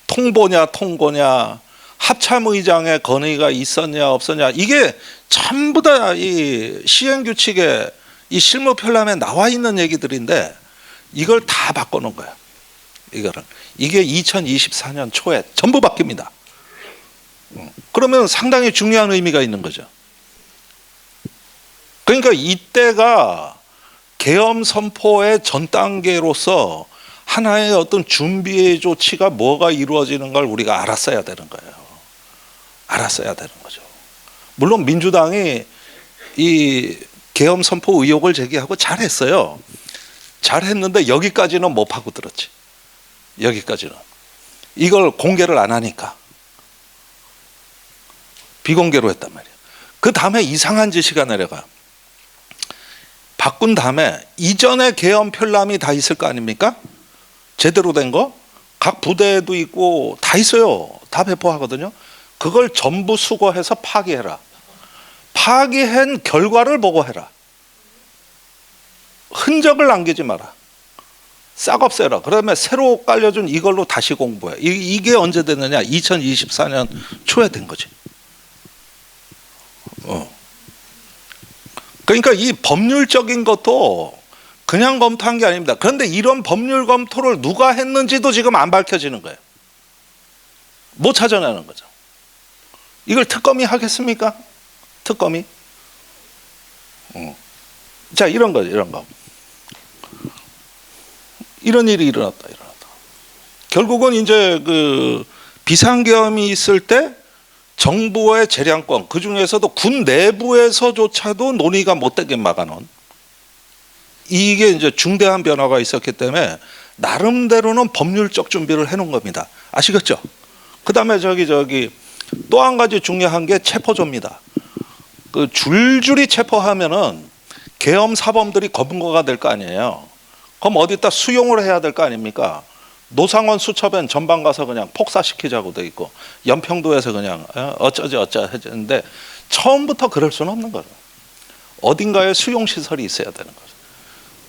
통보냐 통고냐, 합참의장의 건의가 있었냐 없었냐, 이게 전부 다 이 시행규칙에 이 실무편람에 나와 있는 얘기들인데 이걸 다 바꿔놓은 거야. 이게 2024년 초에 전부 바뀝니다. 그러면 상당히 중요한 의미가 있는 거죠. 그러니까 이때가 계엄 선포의 전 단계로서 하나의 어떤 준비의 조치가 뭐가 이루어지는 걸 우리가 알았어야 되는 거예요. 알았어야 되는 거죠. 물론 민주당이 이 계엄 선포 의혹을 제기하고 잘했어요. 잘했는데 여기까지는 못 파고들었지. 여기까지는. 이걸 공개를 안 하니까. 비공개로 했단 말이야. 그 다음에 이상한 지시가 내려가. 바꾼 다음에 이전에 계엄 편람이 다 있을 거 아닙니까? 제대로 된 거? 각 부대에도 있고 다 있어요. 다 배포하거든요. 그걸 전부 수거해서 파기해라. 파기한 결과를 보고해라. 흔적을 남기지 마라. 싹 없애라. 그다음에 새로 깔려준 이걸로 다시 공부해. 이게 언제 됐느냐? 2024년 초에 된 거지. 그러니까 이 법률적인 것도 그냥 검토한 게 아닙니다. 그런데 이런 법률 검토를 누가 했는지도 지금 안 밝혀지는 거예요. 못 찾아내는 거죠. 이걸 특검이 하겠습니까? 특검이? 자, 이런 거죠. 이런 거. 이런 일이 일어났다. 결국은 이제 그 비상계엄이 있을 때 정부의 재량권, 그 중에서도 군 내부에서조차도 논의가 못되게 막아놓은, 이게 이제 중대한 변화가 있었기 때문에 나름대로는 법률적 준비를 해놓은 겁니다. 아시겠죠? 그 다음에 또 한 가지 중요한 게 체포조입니다. 그 줄줄이 체포하면은 계엄 사범들이 검거가 될 거 아니에요. 그럼 어디다 수용을 해야 될 거 아닙니까? 노상원 수첩엔 전방 가서 그냥 폭사시키자고 돼 있고 연평도에서 그냥 어쩌지 했는데 처음부터 그럴 수는 없는 거예요. 어딘가에 수용시설이 있어야 되는 거죠.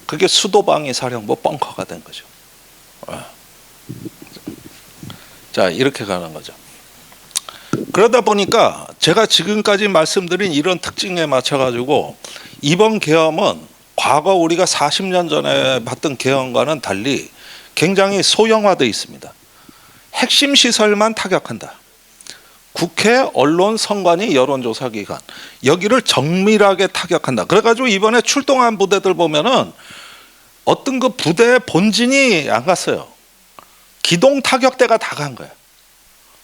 그게 수도방위 사령부 벙커가 된 거죠. 자, 이렇게 가는 거죠. 그러다 보니까 제가 지금까지 말씀드린 이런 특징에 맞춰가지고 이번 계엄은 과거 우리가 40년 전에 봤던 계엄과는 달리 굉장히 소형화되어 있습니다. 핵심 시설만 타격한다. 국회, 언론, 선관위, 여론조사기관, 여기를 정밀하게 타격한다. 그래가지고 이번에 출동한 부대들 보면은 어떤 그 부대의 본진이 안 갔어요. 기동 타격대가 다 간 거예요.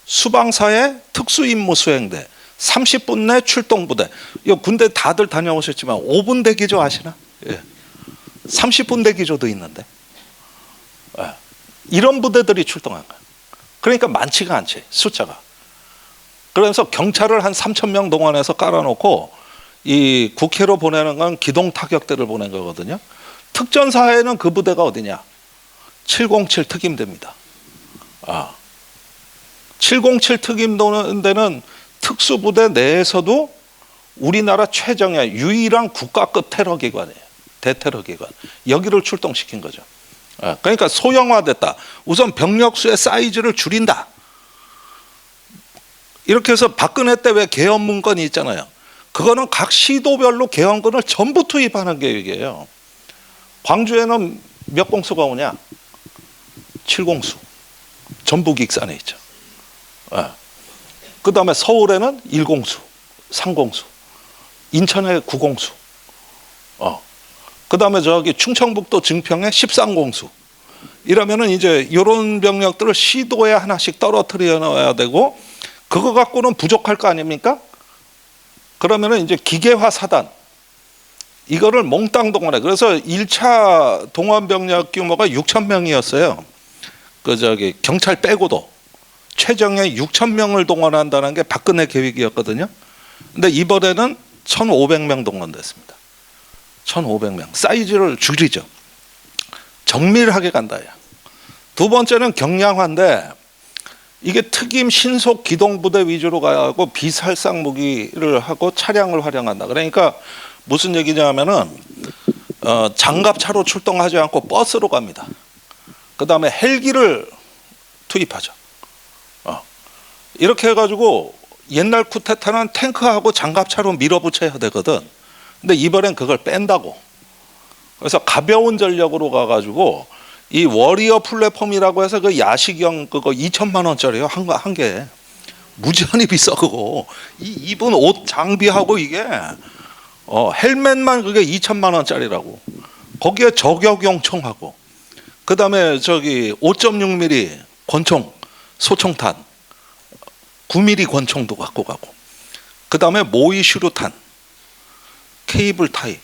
수방사의 특수임무수행대, 30분 내 출동부대. 이거 군대 다들 다녀오셨지만 5분 대기조 아시나? 예. 30분 대기조도 있는데. 예. 이런 부대들이 출동한 거예요. 그러니까 많지가 않지, 숫자가. 그래서 경찰을 한 3,000명 동원해서 깔아놓고 이 국회로 보내는 건 기동 타격대를 보낸 거거든요. 특전사에는 그 부대가 어디냐? 707 특임대입니다. 707 특임대는 특수부대 내에서도 우리나라 최정예 유일한 국가급 테러기관이에요. 대테러기관. 여기를 출동시킨 거죠. 그러니까 소형화됐다. 우선 병력수의 사이즈를 줄인다. 이렇게 해서 박근혜 때 왜 계엄 문건이 있잖아요. 그거는 각 시도별로 계엄군을 전부 투입하는 계획이에요. 광주에는 몇 공수가 오냐? 7공수. 전북 익산에 있죠. 그 다음에 서울에는 1공수, 3공수, 인천에 9공수, 그 다음에 충청북도 증평에 13공수. 이러면은 이제 이런 병력들을 시도에 하나씩 떨어뜨려 넣어야 되고, 그거 갖고는 부족할 거 아닙니까? 그러면은 이제 기계화 사단, 이거를 몽땅 동원해. 그래서 1차 동원 병력 규모가 6,000명이었어요. 경찰 빼고도 최정예 6,000명을 동원한다는 게 박근혜 계획이었거든요. 근데 이번에는 1,500명 동원됐습니다. 1,500명. 사이즈를 줄이죠. 정밀하게 간다. 두 번째는 경량화인데, 이게 특임 신속 기동부대 위주로 가고 비살상 무기를 하고 차량을 활용한다. 그러니까 무슨 얘기냐면은 장갑차로 출동하지 않고 버스로 갑니다. 그 다음에 헬기를 투입하죠. 이렇게 해가지고 옛날 쿠데타는 탱크하고 장갑차로 밀어붙여야 되거든. 근데 이번엔 그걸 뺀다고. 그래서 가벼운 전력으로 가가지고 이 워리어 플랫폼이라고 해서 그 야시경 그거 2천만 원짜리요 한 개. 무지하니 비싸 그거. 이 입은 옷 장비하고 이게 헬멧만 그게 2천만 원짜리라고. 거기에 저격용 총하고 그 다음에 저기 5.6mm 권총 소총탄 9mm 권총도 갖고 가고 그 다음에 모의 슈루탄 케이블 타이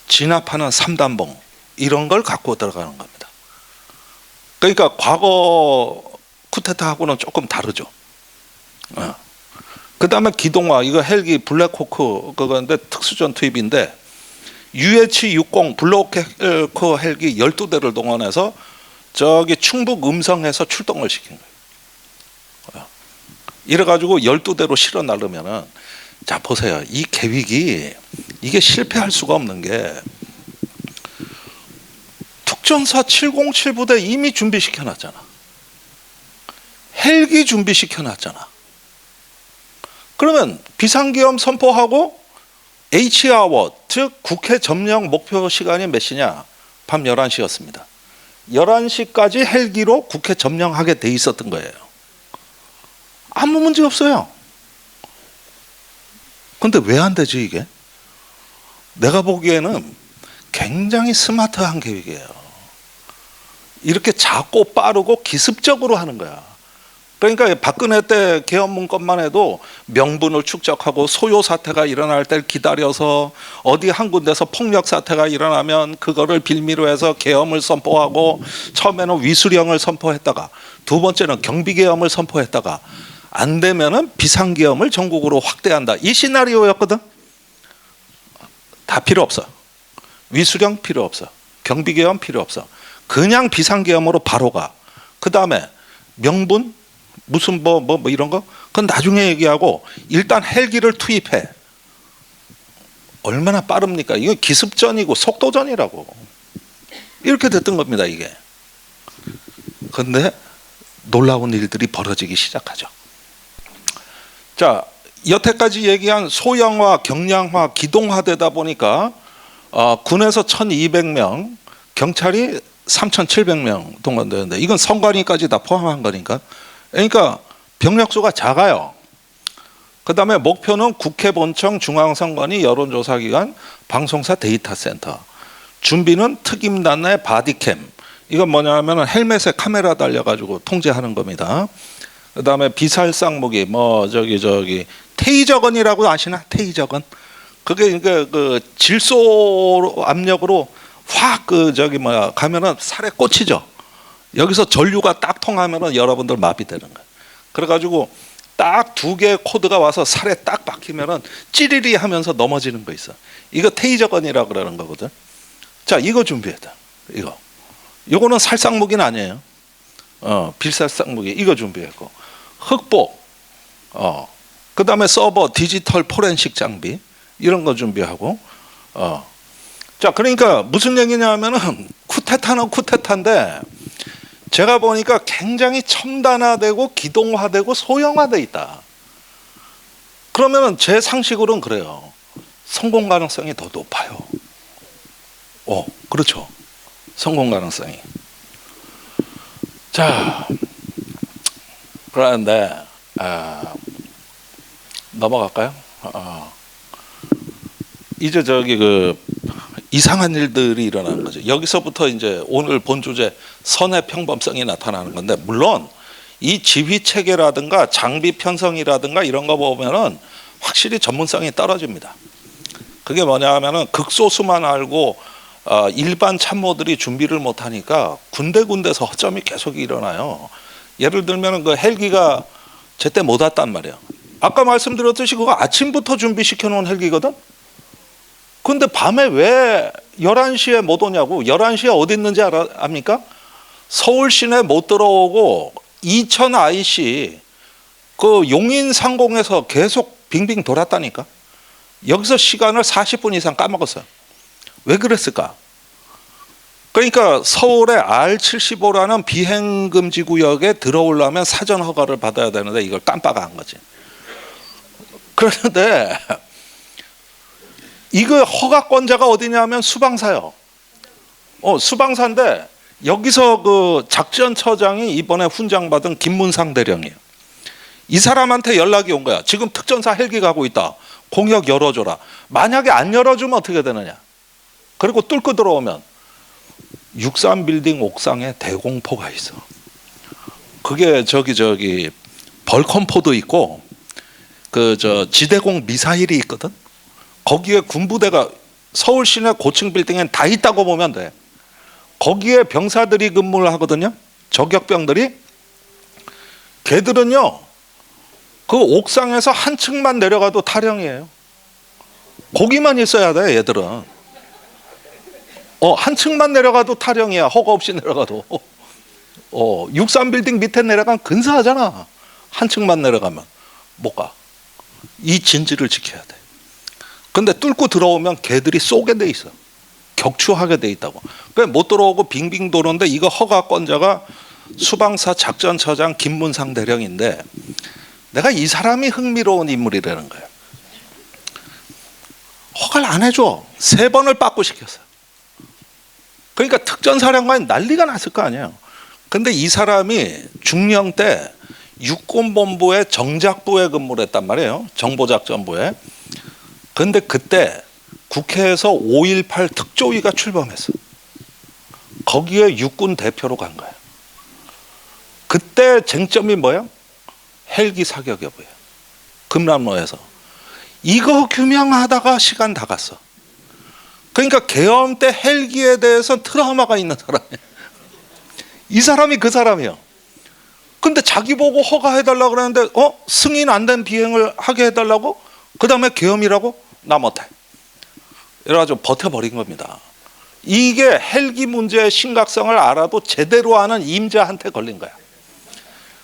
진압하는 3단봉 이런 걸 갖고 들어가는 겁니다. 그러니까 과거 쿠데타하고는 조금 다르죠. 그 다음에 기동화 이거 헬기 블랙호크 그건데 특수전 투입인데 UH-60 블랙호크 헬기 12대를 동원해서 저기 충북 음성에서 출동을 시킨 거예요. 이래가지고 12대로 실어 나르면은 자 보세요. 이 계획이 이게 실패할 수가 없는 게 특전사 707 부대 이미 준비시켜 놨잖아. 헬기 준비시켜 놨잖아. 그러면 비상계엄 선포하고 H아워 즉 국회 점령 목표 시간이 몇 시냐? 밤 11시였습니다. 11시까지 헬기로 국회 점령하게 돼 있었던 거예요. 아무 문제 없어요. 근데 왜 안 되지 이게? 내가 보기에는 굉장히 스마트한 계획이에요. 이렇게 작고 빠르고 기습적으로 하는 거야. 그러니까 박근혜 때 계엄 문건만 해도 명분을 축적하고 소요 사태가 일어날 때를 기다려서 어디 한 군데서 폭력 사태가 일어나면 그거를 빌미로 해서 계엄을 선포하고 처음에는 위수령을 선포했다가 두 번째는 경비계엄을 선포했다가 안 되면은 비상계엄을 전국으로 확대한다. 이 시나리오였거든. 다 필요 없어. 위수령 필요 없어. 경비계엄 필요 없어. 그냥 비상계엄으로 바로 가. 그 다음에 명분 무슨 뭐 이런 거 그건 나중에 얘기하고 일단 헬기를 투입해. 얼마나 빠릅니까? 이거 기습전이고 속도전이라고. 이렇게 됐던 겁니다 이게. 그런데 놀라운 일들이 벌어지기 시작하죠. 자, 여태까지 얘기한 소형화, 경량화, 기동화되다 보니까 군에서 1,200명, 경찰이 3,700명 동원되는데 이건 선관위까지 다 포함한 거니까. 그러니까 병력수가 작아요. 그 다음에 목표는 국회 본청, 중앙선관위, 여론조사기관, 방송사 데이터센터. 준비는 특임단 내 바디캠. 이건 뭐냐면 헬멧에 카메라 달려가지고 통제하는 겁니다. 그 다음에 비살상 무기, 테이저건이라고 아시나? 테이저건. 그게 그 질소 압력으로 확 가면은 살에 꽂히죠. 여기서 전류가 딱 통하면은 여러분들 마비되는 거예요. 그래가지고 딱 2개의 코드가 와서 살에 딱 박히면은 찌리리 하면서 넘어지는 거 있어. 이거 테이저건이라 그러는 거거든. 자, 이거 준비했다. 이거는 살상 무기는 아니에요. 빌살상 무기 이거 준비했고 흑복, 그 다음에 서버, 디지털 포렌식 장비 이런 거 준비하고, 자 그러니까 무슨 얘기냐면은 쿠데타는 쿠데타인데 제가 보니까 굉장히 첨단화되고 기동화되고 소형화돼 있다. 그러면은 제 상식으로는 그래요. 성공 가능성이 더 높아요. 그렇죠. 성공 가능성이. 자, 그런데 넘어갈까요? 이제 이상한 일들이 일어나는 거죠. 여기서부터 이제 오늘 본 주제 선의 평범성이 나타나는 건데, 물론 이 지휘 체계라든가 장비 편성이라든가 이런 거 보면은 확실히 전문성이 떨어집니다. 그게 뭐냐면은 극소수만 알고 일반 참모들이 준비를 못하니까 군데군데서 허점이 계속 일어나요. 예를 들면 그 헬기가 제때 못 왔단 말이에요. 아까 말씀드렸듯이 그거 아침부터 준비시켜 놓은 헬기거든. 근데 밤에 왜 11시에 못 오냐고. 11시에 어디 있는지 압니까? 서울 시내 못 들어오고 이천 IC 그 용인 상공에서 계속 빙빙 돌았다니까. 여기서 시간을 40분 이상 까먹었어요. 왜 그랬을까? 그러니까 서울의 R75라는 비행금지 구역에 들어오려면 사전 허가를 받아야 되는데 이걸 깜빡한 거지. 그런데 이거 허가권자가 어디냐면 수방사요. 수방사인데 여기서 그 작전처장이 이번에 훈장 받은 김문상 대령이에요. 이 사람한테 연락이 온 거야. 지금 특전사 헬기 가고 있다. 공역 열어줘라. 만약에 안 열어주면 어떻게 되느냐. 그리고 뚫고 들어오면 63빌딩 옥상에 대공포가 있어. 그게 저기 벌컨포도 있고 그 지대공 미사일이 있거든. 거기에 군부대가 서울 시내 고층 빌딩엔 다 있다고 보면 돼. 거기에 병사들이 근무를 하거든요. 저격병들이. 걔들은요 그 옥상에서 한 층만 내려가도 타령이에요. 거기만 있어야 돼 얘들은. 한 층만 내려가도 타령이야. 허가 없이 내려가도. 63빌딩 밑에 내려가면 근사하잖아. 한 층만 내려가면 못 가. 이 진지를 지켜야 돼. 근데 뚫고 들어오면 걔들이 쏘게 돼 있어. 격추하게 돼 있다고. 그러니까 못 들어오고 빙빙 도는데 이거 허가권자가 수방사 작전처장 김문상 대령인데 내가 이 사람이 흥미로운 인물이라는 거예요. 허가를 안 해줘. 3번을 빠꾸 시켰어요. 그러니까 특전사령관이 난리가 났을 거 아니에요. 근데 이 사람이 중령 때 육군본부의 정작부에 근무를 했단 말이에요. 정보작전부에. 근데 그때 국회에서 5.18 특조위가 출범했어. 거기에 육군 대표로 간 거예요. 그때 쟁점이 뭐예요? 헬기 사격 여부예요. 금남로에서. 이거 규명하다가 시간 다 갔어. 그러니까 계엄 때 헬기에 대해서 트라우마가 있는 사람이에요. 이 사람이 그 사람이에요. 근데 자기 보고 허가해달라고 그러는데 승인 안 된 비행을 하게 해달라고? 그 다음에 계엄이라고? 나 못해. 이래가지고 버텨버린 겁니다. 이게 헬기 문제의 심각성을 알아도 제대로 아는 임자한테 걸린 거야.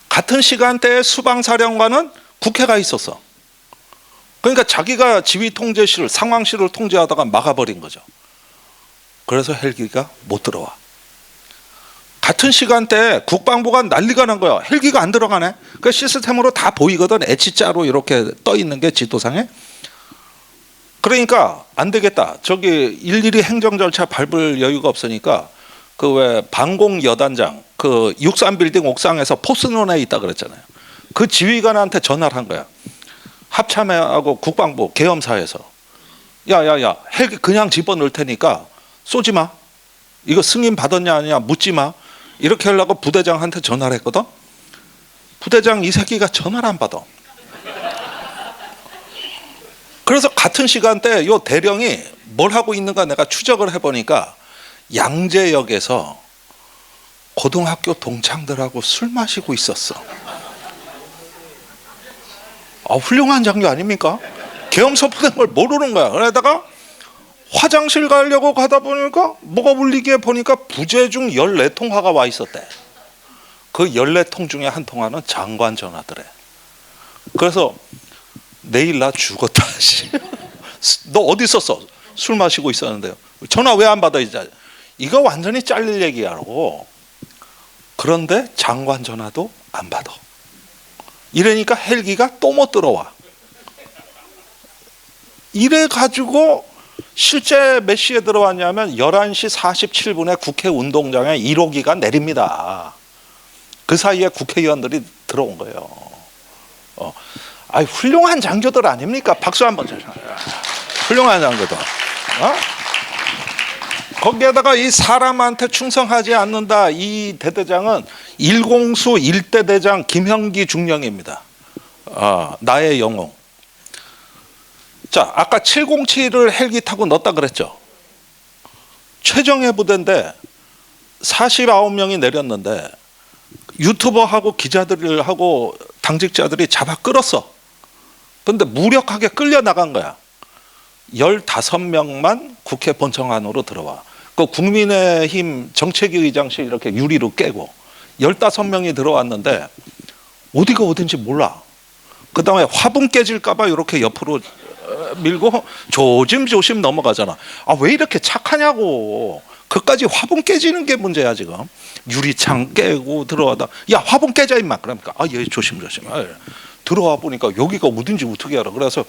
같은 시간대에 수방사령관은 국회가 있었어. 그러니까 자기가 지휘통제실, 상황실을 통제하다가 막아버린 거죠. 그래서 헬기가 못 들어와. 같은 시간대에 국방부가 난리가 난 거야. 헬기가 안 들어가네. 그 시스템으로 다 보이거든. H자로 이렇게 떠 있는 게 지도상에. 그러니까 안 되겠다. 저기 일일이 행정 절차 밟을 여유가 없으니까 그 왜 방공 여단장 그 63빌딩 옥상에서 포스논에 있다 그랬잖아요. 그 지휘관한테 전화를 한 거야. 합참회하고 국방부 계엄사에서 야야야 헬기 그냥 집어넣을 테니까 쏘지 마. 이거 승인 받았냐 아니냐 묻지 마. 이렇게 하려고 부대장한테 전화를 했거든. 부대장 이 새끼가 전화를 안 받아. 그래서 같은 시간대 요 대령이 뭘 하고 있는가 내가 추적을 해보니까 양재역에서 고등학교 동창들하고 술 마시고 있었어. 훌륭한 장교 아닙니까? 계엄 선포된 걸 모르는 거야. 그러다가 화장실 가려고 가다 보니까 뭐가 울리게 보니까 부재중 14통화가 와 있었대. 그 14통 중에 한 통화는 장관 전화더래. 그래서 내일 나 죽었다. 너 어디 있었어? 술 마시고 있었는데요. 전화 왜 안 받아? 이거 완전히 잘릴 얘기야라고. 그런데 장관 전화도 안 받아. 이러니까 헬기가 또 못 들어와. 이래 가지고 실제 몇 시에 들어왔냐면 11시 47분에 국회 운동장에 1호기가 내립니다. 그 사이에 국회의원들이 들어온 거예요. 훌륭한 장교들 아닙니까? 박수 한번 쳐주세요. 훌륭한 장교들. 거기에다가 이 사람한테 충성하지 않는다. 이 대대장은 일공수 1대 대장 김형기 중령입니다. 나의 영웅. 자, 아까 707을 헬기 타고 넣었다 그랬죠. 최정예 부대인데 49명이 내렸는데 유튜버하고 기자들하고 당직자들이 잡아 끌었어. 근데 무력하게 끌려 나간 거야. 15명만 국회 본청 안으로 들어와. 그 국민의힘 정책위 의장실 이렇게 유리로 깨고 15명이 들어왔는데 어디가 어딘지 몰라. 그 다음에 화분 깨질까봐 이렇게 옆으로 밀고 조심조심 넘어가잖아. 아, 왜 이렇게 착하냐고. 그까지 화분 깨지는 게 문제야 지금. 유리창 깨고 들어가다 야 화분 깨져 임마. 그러니까 아 예 조심조심. 들어와 보니까 여기가 어딘지 어떻게 알아. 그래서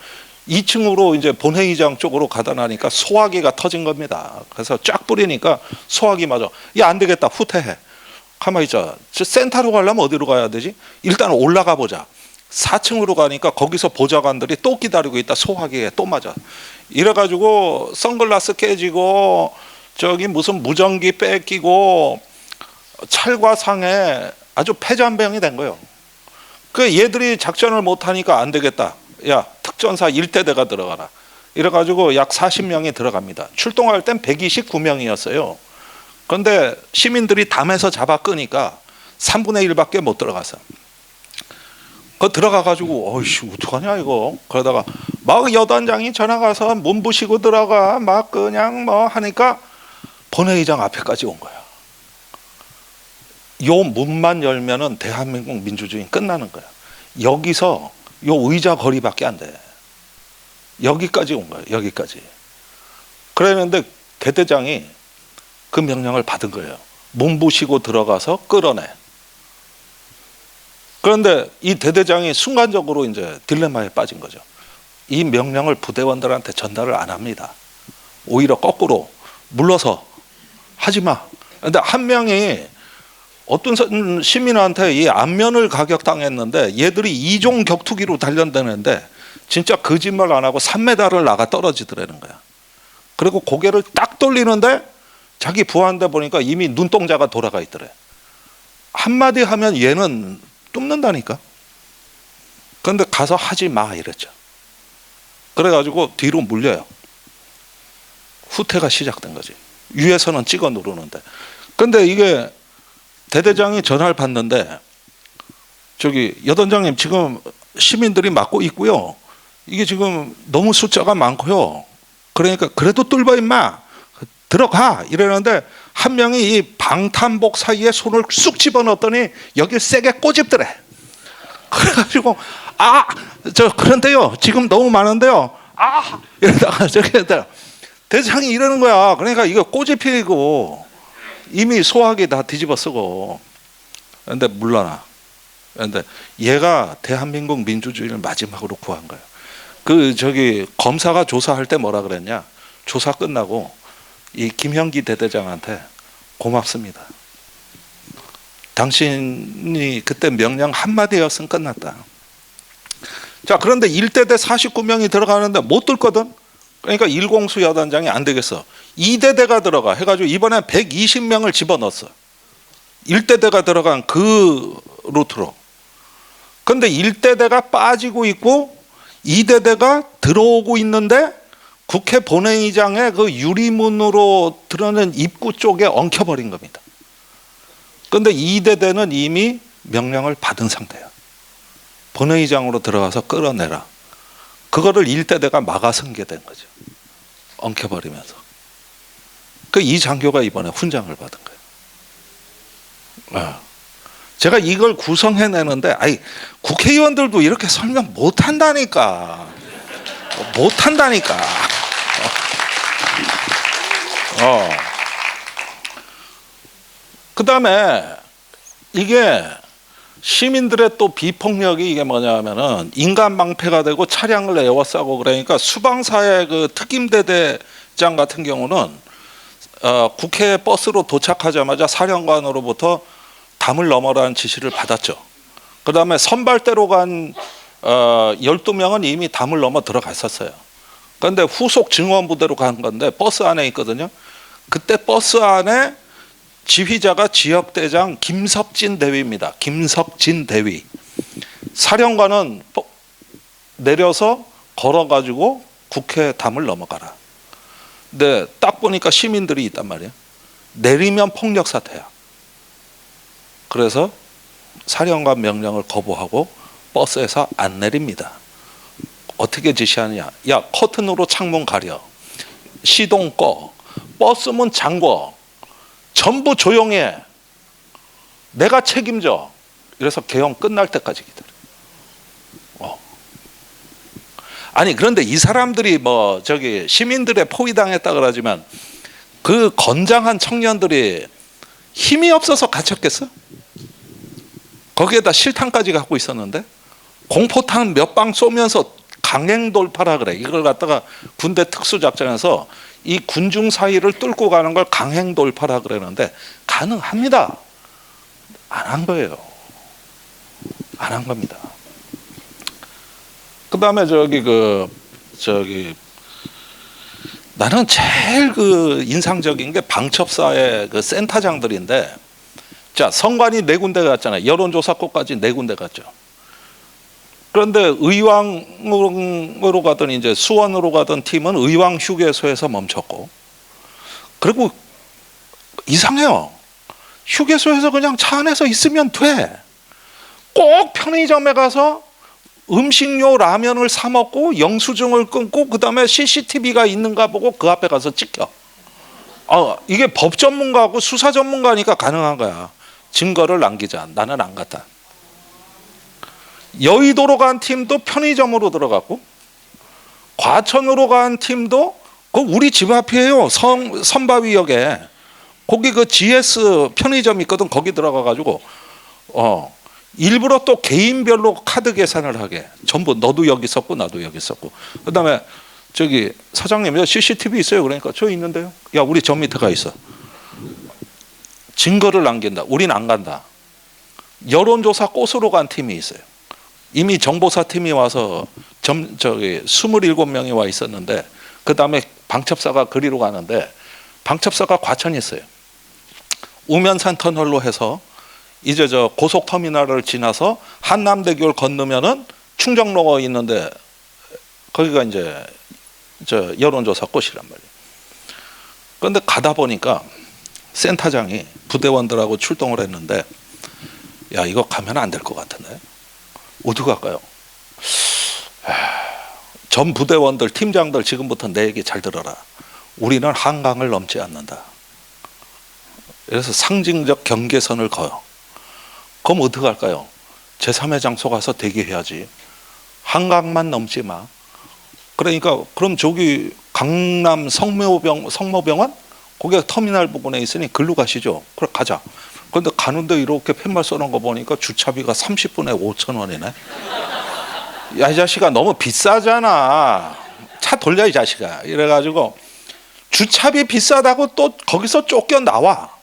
2층으로 이제 본회의장 쪽으로 가다 나니까 소화기가 터진 겁니다. 그래서 쫙 뿌리니까 소화기 맞아. 야 안 되겠다 후퇴해. 가만히 있자. 센터로 가려면 어디로 가야 되지? 일단 올라가 보자. 4층으로 가니까 거기서 보좌관들이 또 기다리고 있다. 소화기에 또 맞아. 이래가지고 선글라스 깨지고 저기 무슨 무전기 뺏기고 찰과상에 아주 패잔병이 된 거예요. 그 얘들이 작전을 못하니까 안 되겠다. 야 특전사 1대대가 들어가라. 이래가지고 약 40명이 들어갑니다. 출동할 땐 129명이었어요. 그런데 시민들이 담에서 잡아 끄니까 3분의 1밖에 못 들어갔어. 그 들어가가지고 어이씨 어떡하냐 이거. 그러다가 막 여단장이 전화 가서 문 부시고 들어가 막 그냥 뭐 하니까 본회의장 앞에까지 온 거야. 요 문만 열면은 대한민국 민주주의 끝나는 거야. 여기서 요 의자 거리밖에 안 돼. 여기까지 온 거야. 여기까지. 그랬는데 대대장이 그 명령을 받은 거예요. 문 부시고 들어가서 끌어내. 그런데 이 대대장이 순간적으로 이제 딜레마에 빠진 거죠. 이 명령을 부대원들한테 전달을 안 합니다. 오히려 거꾸로 물러서 하지 마. 근데 한 명이 어떤 시민한테 이 안면을 가격당했는데 얘들이 2종 격투기로 단련되는데 진짜 거짓말 안 하고 3m를 나가 떨어지더라는 거야. 그리고 고개를 딱 돌리는데 자기 부하한테 보니까 이미 눈동자가 돌아가 있더래. 한마디 하면 얘는 뚫는다니까. 그런데 가서 하지 마 이랬죠. 그래가지고 뒤로 물려요. 후퇴가 시작된 거지. 위에서는 찍어 누르는데. 근데 이게 대대장이 전화를 받는데 저기 여단장님 지금 시민들이 맞고 있고요. 이게 지금 너무 숫자가 많고요. 그러니까 그래도 뚫어 임마 들어가 이러는데 한 명이 이 방탄복 사이에 손을 쑥 집어넣었더니 여길 세게 꼬집더래. 그래가지고 그런데요 지금 너무 많은데요 이러다가 저기 대장이 이러는 거야. 그러니까 이거 꼬집히고 이미 소화기 다 뒤집어 쓰고. 그런데 물러나. 그런데 얘가 대한민국 민주주의를 마지막으로 구한 거예요. 그 저기 검사가 조사할 때 뭐라 그랬냐. 조사 끝나고 이 김형기 대대장한테 고맙습니다. 당신이 그때 명령 한마디였으면 끝났다. 자 그런데 1대대 49명이 들어가는데 못 뚫거든. 그러니까 1공수 여단장이 안 되겠어. 2대대가 들어가 해가지고 이번에 120명을 집어넣었어. 1대대가 들어간 그 루트로. 그런데 1대대가 빠지고 있고 2대대가 들어오고 있는데 국회 본회의장의 그 유리문으로 들어오는 입구 쪽에 엉켜버린 겁니다. 그런데 2대대는 이미 명령을 받은 상태야. 본회의장으로 들어가서 끌어내라. 그거를 1대대가 막아서게 된 거죠. 엉켜버리면서. 그 이 장교가 이번에 훈장을 받은 거예요. 제가 이걸 구성해내는데 국회의원들도 이렇게 설명 못한다니까. 못한다니까. 그 다음에 이게 시민들의 또 비폭력이 이게 뭐냐면은 인간 방패가 되고 차량을 에워싸고 그러니까 수방사의 그 특임대대장 같은 경우는 국회 버스로 도착하자마자 사령관으로부터 담을 넘어라는 지시를 받았죠. 그 다음에 선발대로 간 12명은 이미 담을 넘어 들어갔었어요. 그런데 후속 증원부대로 간 건데 버스 안에 있거든요. 그때 버스 안에 지휘자가 지역대장 김석진 대위입니다. 김석진 대위. 사령관은 내려서 걸어가지고 국회 담을 넘어가라. 근데 딱 보니까 시민들이 있단 말이에요. 내리면 폭력 사태야. 그래서 사령관 명령을 거부하고 버스에서 안 내립니다. 어떻게 지시하느냐. 야 커튼으로 창문 가려. 시동 꺼. 버스 문 잠궈. 전부 조용해. 내가 책임져. 이래서 개헌 끝날 때까지 기다려. 아니 그런데 이 사람들이 뭐 저기 시민들의 포위당했다 그러지만 그 건장한 청년들이 힘이 없어서 갇혔겠어? 거기에다 실탄까지 갖고 있었는데 공포탄 몇 방 쏘면서 강행 돌파라 그래. 이걸 갖다가 군대 특수작전에서 이 군중 사이를 뚫고 가는 걸 강행 돌파라 그러는데 가능합니다. 안 한 거예요. 안 한 겁니다. 그 다음에 나는 제일 그 인상적인 게 방첩사의 그 센터장들인데, 자, 성관이 4군데 갔잖아요. 여론조사국까지 4군데 갔죠. 그런데 의왕으로 가던 이제 수원으로 가던 팀은 의왕 휴게소에서 멈췄고, 그리고 이상해요. 휴게소에서 그냥 차 안에서 있으면 돼. 꼭 편의점에 가서 음식료 라면을 사 먹고 영수증을 끊고 그 다음에 CCTV가 있는가 보고 그 앞에 가서 찍혀. 이게 법 전문가하고 수사 전문가니까 가능한 거야. 증거를 남기자. 나는 안 갔다. 여의도로 간 팀도 편의점으로 들어갔고, 과천으로 간 팀도 그 우리 집 앞이에요. 선바위역에 거기 그 GS 편의점 있거든. 거기 들어가 가지고 일부러 또 개인별로 카드 계산을 하게. 전부 너도 여기 있었고 나도 여기 있었고. 그다음에 저기 사장님 CCTV 있어요? 그러니까 저 있는데요. 야 우리 저 밑에 가 있어. 증거를 남긴다. 우린 안 간다. 여론조사 꽃으로 간 팀이 있어요. 이미 정보사 팀이 와서 27명이 와 있었는데 그 다음에 방첩사가 그리로 가는데 방첩사가 과천에 있어요. 우면산 터널로 해서 이제 저 고속터미널을 지나서 한남대교를 건너면은 충정로가 있는데 거기가 이제 저 여론조사 꽃이란 말이에요. 그런데 가다 보니까 센터장이 부대원들하고 출동을 했는데, 야 이거 가면 안 될 것 같은데 어디 갈까요? 전 부대원들 팀장들 지금부터 내 얘기 잘 들어라. 우리는 한강을 넘지 않는다. 그래서 상징적 경계선을 그어. 그럼 어떻게 할까요? 제3의 장소 가서 대기해야지. 한강만 넘지 마. 그러니까 그럼 저기 강남 성모병원 거기가 터미널 부근에 있으니 글로 가시죠. 그래 가자. 그런데 가는데 이렇게 팻말 써놓은 거 보니까 주차비가 30분에 5,000원이네. 야 이 자식아 너무 비싸잖아. 차 돌려 이 자식아. 이래가지고 주차비 비싸다고 또 거기서 쫓겨나와.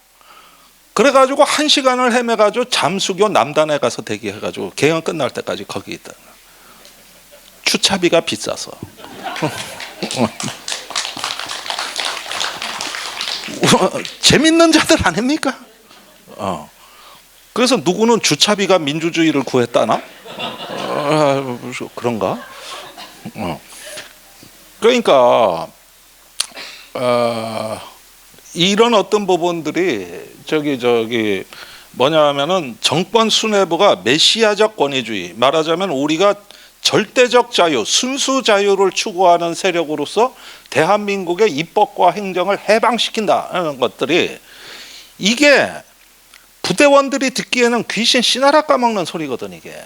그래가지고 1시간을 헤매가지고 잠수교 남단에 가서 대기해가지고 개헌 끝날 때까지 거기 있다. 주차비가 비싸서. 재밌는 자들 아닙니까? 그래서 누구는 주차비가 민주주의를 구했다나? 그런가? 그러니까 이런 어떤 부분들이 저기 뭐냐면은 정권 수뇌부가 메시아적 권위주의, 말하자면 우리가 절대적 자유, 순수 자유를 추구하는 세력으로서 대한민국의 입법과 행정을 해방시킨다는 것들이, 이게 부대원들이 듣기에는 귀신 씨나라 까먹는 소리거든. 이게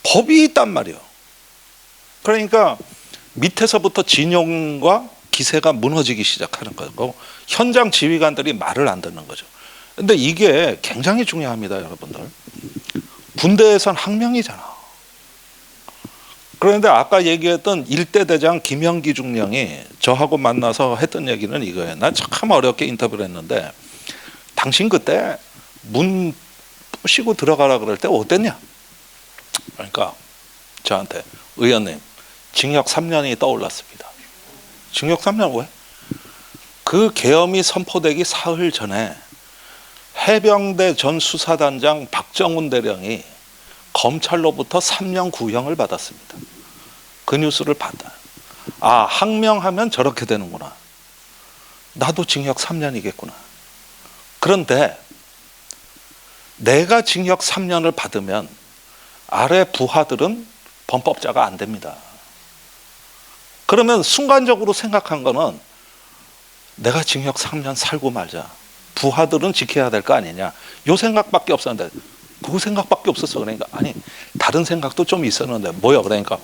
법이 있단 말이에요. 그러니까 밑에서부터 진영과 기세가 무너지기 시작하는 거고 현장 지휘관들이 말을 안 듣는 거죠. 근데 이게 굉장히 중요합니다, 여러분들. 군대에선 항명이잖아. 그런데 아까 얘기했던 일대 대장 김영기 중령이 저하고 만나서 했던 얘기는 이거예요. 난 참 어렵게 인터뷰를 했는데, 당신 그때 문 부시고 들어가라 그럴 때 어땠냐? 그러니까 저한테, 의원님 징역 3년이 떠올랐습니다. 징역 3년 왜? 그 계엄이 선포되기 사흘 전에 해병대 전 수사단장 박정훈 대령이 검찰로부터 3년 구형을 받았습니다. 그 뉴스를 봤다. 아, 항명하면 저렇게 되는구나. 나도 징역 3년이겠구나. 그런데 내가 징역 3년을 받으면 아래 부하들은 범법자가 안 됩니다. 그러면 순간적으로 생각한 거는 내가 징역 3년 살고 말자. 부하들은 지켜야 될 거 아니냐. 요 생각밖에 없었는데 그 생각밖에 없었어. 그러니까 아니 다른 생각도 좀 있었는데 뭐야. 그러니까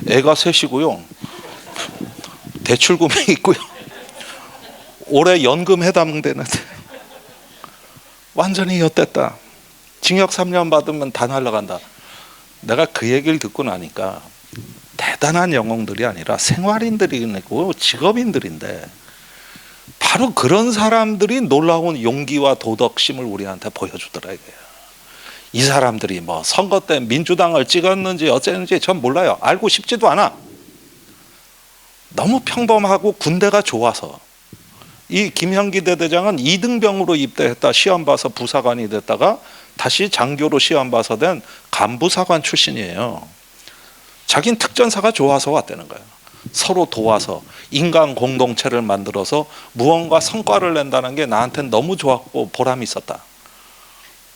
애가 셋이고요. 대출금이 있고요. 올해 연금 해당되는데 완전히 엿됐다. 징역 3년 받으면 다 날라간다. 내가 그 얘기를 듣고 나니까 대단한 영웅들이 아니라 생활인들이고 직업인들인데 바로 그런 사람들이 놀라운 용기와 도덕심을 우리한테 보여주더라 이거예요. 이 사람들이 뭐 선거 때 민주당을 찍었는지 어쨌는지 전 몰라요. 알고 싶지도 않아. 너무 평범하고 군대가 좋아서. 이 김형기 대대장은 2등병으로 입대했다 시험 봐서 부사관이 됐다가 다시 장교로 시험 봐서 된 간부사관 출신이에요. 자긴 특전사가 좋아서 왔다는 거예요. 서로 도와서 인간 공동체를 만들어서 무언가 성과를 낸다는 게 나한테는 너무 좋았고 보람이 있었다.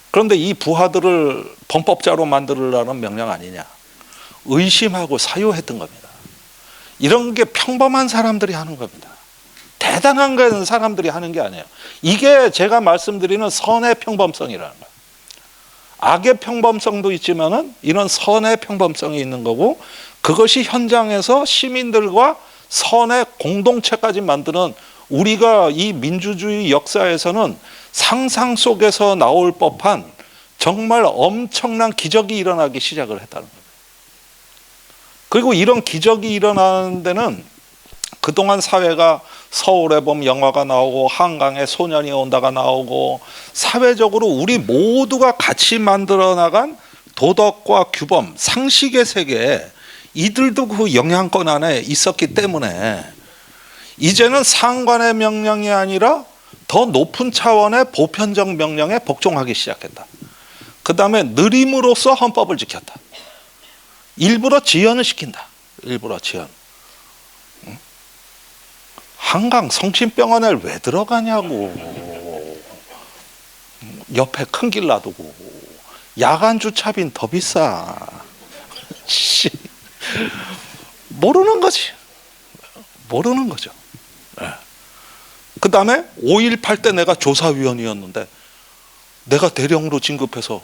그런데 이 부하들을 범법자로 만들으라는 명령 아니냐. 의심하고 사유했던 겁니다. 이런 게 평범한 사람들이 하는 겁니다. 대단한 건 사람들이 하는 게 아니에요. 이게 제가 말씀드리는 선의 평범성이라는 거예요. 악의 평범성도 있지만은 이런 선의 평범성이 있는 거고 그것이 현장에서 시민들과 선의 공동체까지 만드는 우리가 이 민주주의 역사에서는 상상 속에서 나올 법한 정말 엄청난 기적이 일어나기 시작을 했다는 거예요. 그리고 이런 기적이 일어나는 데는 그동안 사회가 서울에 보면 영화가 나오고 한강에 소년이 온다가 나오고 사회적으로 우리 모두가 같이 만들어 나간 도덕과 규범, 상식의 세계에 이들도 그 영향권 안에 있었기 때문에 이제는 상관의 명령이 아니라 더 높은 차원의 보편적 명령에 복종하기 시작했다. 그 다음에 느림으로써 헌법을 지켰다. 일부러 지연을 시킨다. 일부러 지연. 한강 성심병원에 왜 들어가냐고. 옆에 큰 길 놔두고. 야간 주차비는 더 비싸. 모르는 거지. 모르는 거죠. 네. 그 다음에 5.18 때 내가 조사위원이었는데 내가 대령으로 진급해서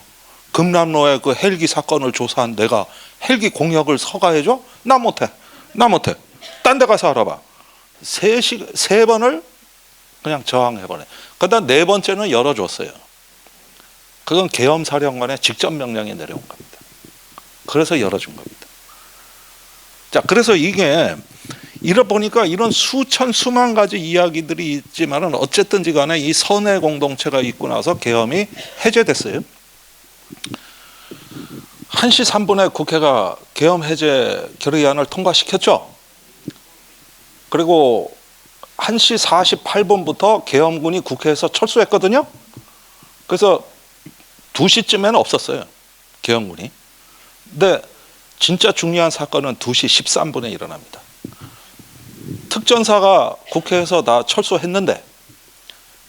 금남로의 그 헬기 사건을 조사한 내가 헬기 공역을 서가해줘? 나 못해. 나 못해. 딴 데 가서 알아봐. 세 번을 그냥 저항해버려. 그다음 네 번째는 열어줬어요. 그건 계엄사령관의 직접 명령이 내려온 겁니다. 그래서 열어준 겁니다. 자, 그래서 이게 보니까 이런 수천 수만 가지 이야기들이 있지만은 어쨌든지 간에 이 선의 공동체가 있고 나서 계엄이 해제됐어요. 1시 3분에 국회가 계엄 해제 결의안을 통과시켰죠. 그리고 1시 48분부터 계엄군이 국회에서 철수했거든요. 그래서 2시쯤에는 없었어요. 계엄군이. 근데 진짜 중요한 사건은 2시 13분에 일어납니다. 특전사가 국회에서 다 철수했는데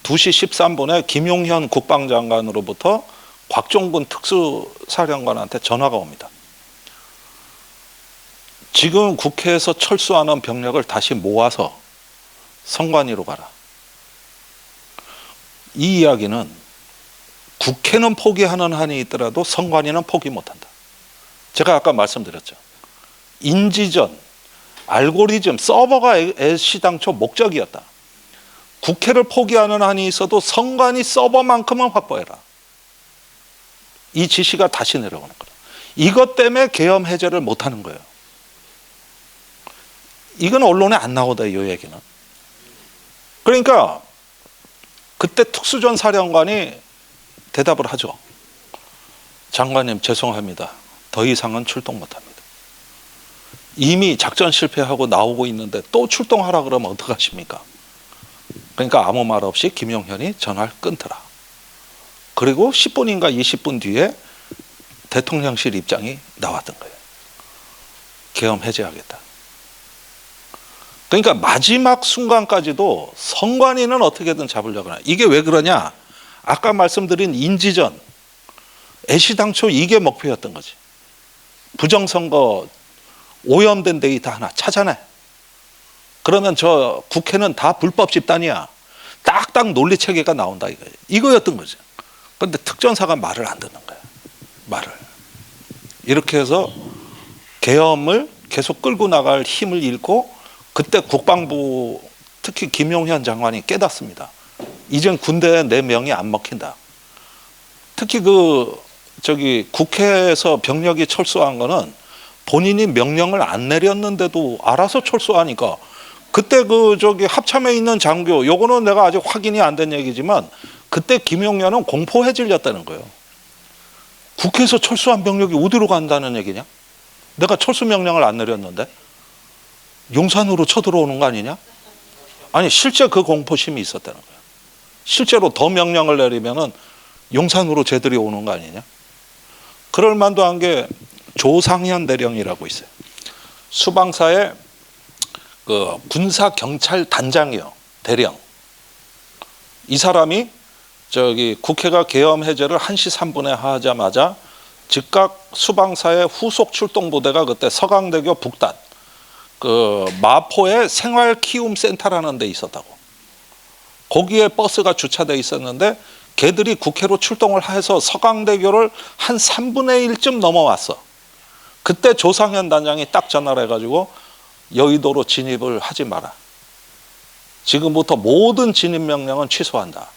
2시 13분에 김용현 국방장관으로부터 곽종근 특수사령관한테 전화가 옵니다. 지금 국회에서 철수하는 병력을 다시 모아서 선관위로 가라. 이 이야기는 국회는 포기하는 한이 있더라도 선관위는 포기 못한다. 제가 아까 말씀드렸죠. 인지전, 알고리즘, 서버가 애시당초 목적이었다. 국회를 포기하는 한이 있어도 선관위 서버만큼은 확보해라. 이 지시가 다시 내려오는 거다. 이것 때문에 계엄 해제를 못하는 거예요. 이건 언론에 안 나오다, 이 얘기는. 그러니까 그때 특수전 사령관이 대답을 하죠. 장관님 죄송합니다. 더 이상은 출동 못합니다. 이미 작전 실패하고 나오고 있는데 또 출동하라 그러면 어떡하십니까? 그러니까 아무 말 없이 김용현이 전화를 끊더라. 그리고 10분인가 20분 뒤에 대통령실 입장이 나왔던 거예요. 계엄 해제하겠다. 그러니까 마지막 순간까지도 선관위는 어떻게든 잡으려고 하나. 이게 왜 그러냐? 아까 말씀드린 인지전, 애시당초 이게 목표였던 거지. 부정선거 오염된 데이터 하나 찾아내. 그러면 저 국회는 다 불법 집단이야. 딱딱 논리 체계가 나온다 이거였던 거죠. 그런데 특전사가 말을 안 듣는 거예요. 말을. 이렇게 해서 계엄을 계속 끌고 나갈 힘을 잃고 그때 국방부 특히 김용현 장관이 깨닫습니다. 이젠 군대에 내 명이 안 먹힌다. 특히 국회에서 병력이 철수한 거는 본인이 명령을 안 내렸는데도 알아서 철수하니까 그때 합참에 있는 장교, 요거는 내가 아직 확인이 안 된 얘기지만 그때 김용현은 공포에 질렸다는 거예요. 국회에서 철수한 병력이 어디로 간다는 얘기냐? 내가 철수 명령을 안 내렸는데 용산으로 쳐들어오는 거 아니냐? 아니 실제 그 공포심이 있었다는 거예요. 실제로 더 명령을 내리면은 용산으로 쟤들이 오는 거 아니냐? 그럴 만도 한 게 조상현 대령이라고 있어요. 수방사의 군사 경찰 단장이요, 대령. 이 사람이 국회가 계엄 해제를 1시 3분에 하자마자 즉각 수방사의 후속 출동 부대가 그때 서강대교 북단 마포의 생활키움센터라는 데 있었다고. 거기에 버스가 주차돼 있었는데 걔들이 국회로 출동을 해서 서강대교를 한 3분의 1쯤 넘어왔어. 그때 조상현 단장이 딱 전화를 해가지고 여의도로 진입을 하지 마라. 지금부터 모든 진입 명령은 취소한다.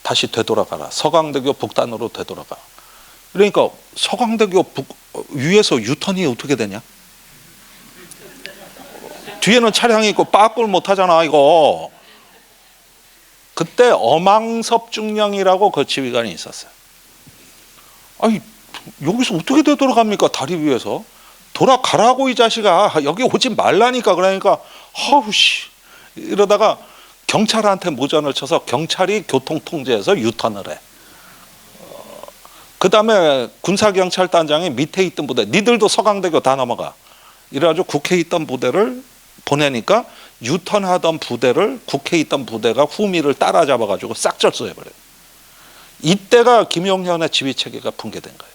다시 되돌아가라. 서강대교 북단으로 되돌아가. 그러니까 서강대교 위에서 유턴이 어떻게 되냐? 뒤에는 차량이 있고 빠꾸를 못 하잖아 이거. 그때 엄항섭 중령이라고 그 지휘관이 있었어요. 아니 여기서 어떻게 되돌아갑니까? 다리 위에서. 돌아가라고 이 자식아. 여기 오지 말라니까. 그러니까 아우씨 이러다가 경찰한테 무전을 쳐서 경찰이 교통통제해서 유턴을 해. 그 다음에 군사경찰단장이 밑에 있던 부대, 니들도 서강대교 다 넘어가. 이래가지고 국회에 있던 부대를 보내니까 유턴하던 부대를 국회에 있던 부대가 후미를 따라잡아가지고 싹 절수해버려요. 이때가 김용현의 지휘체계가 붕괴된 거예요.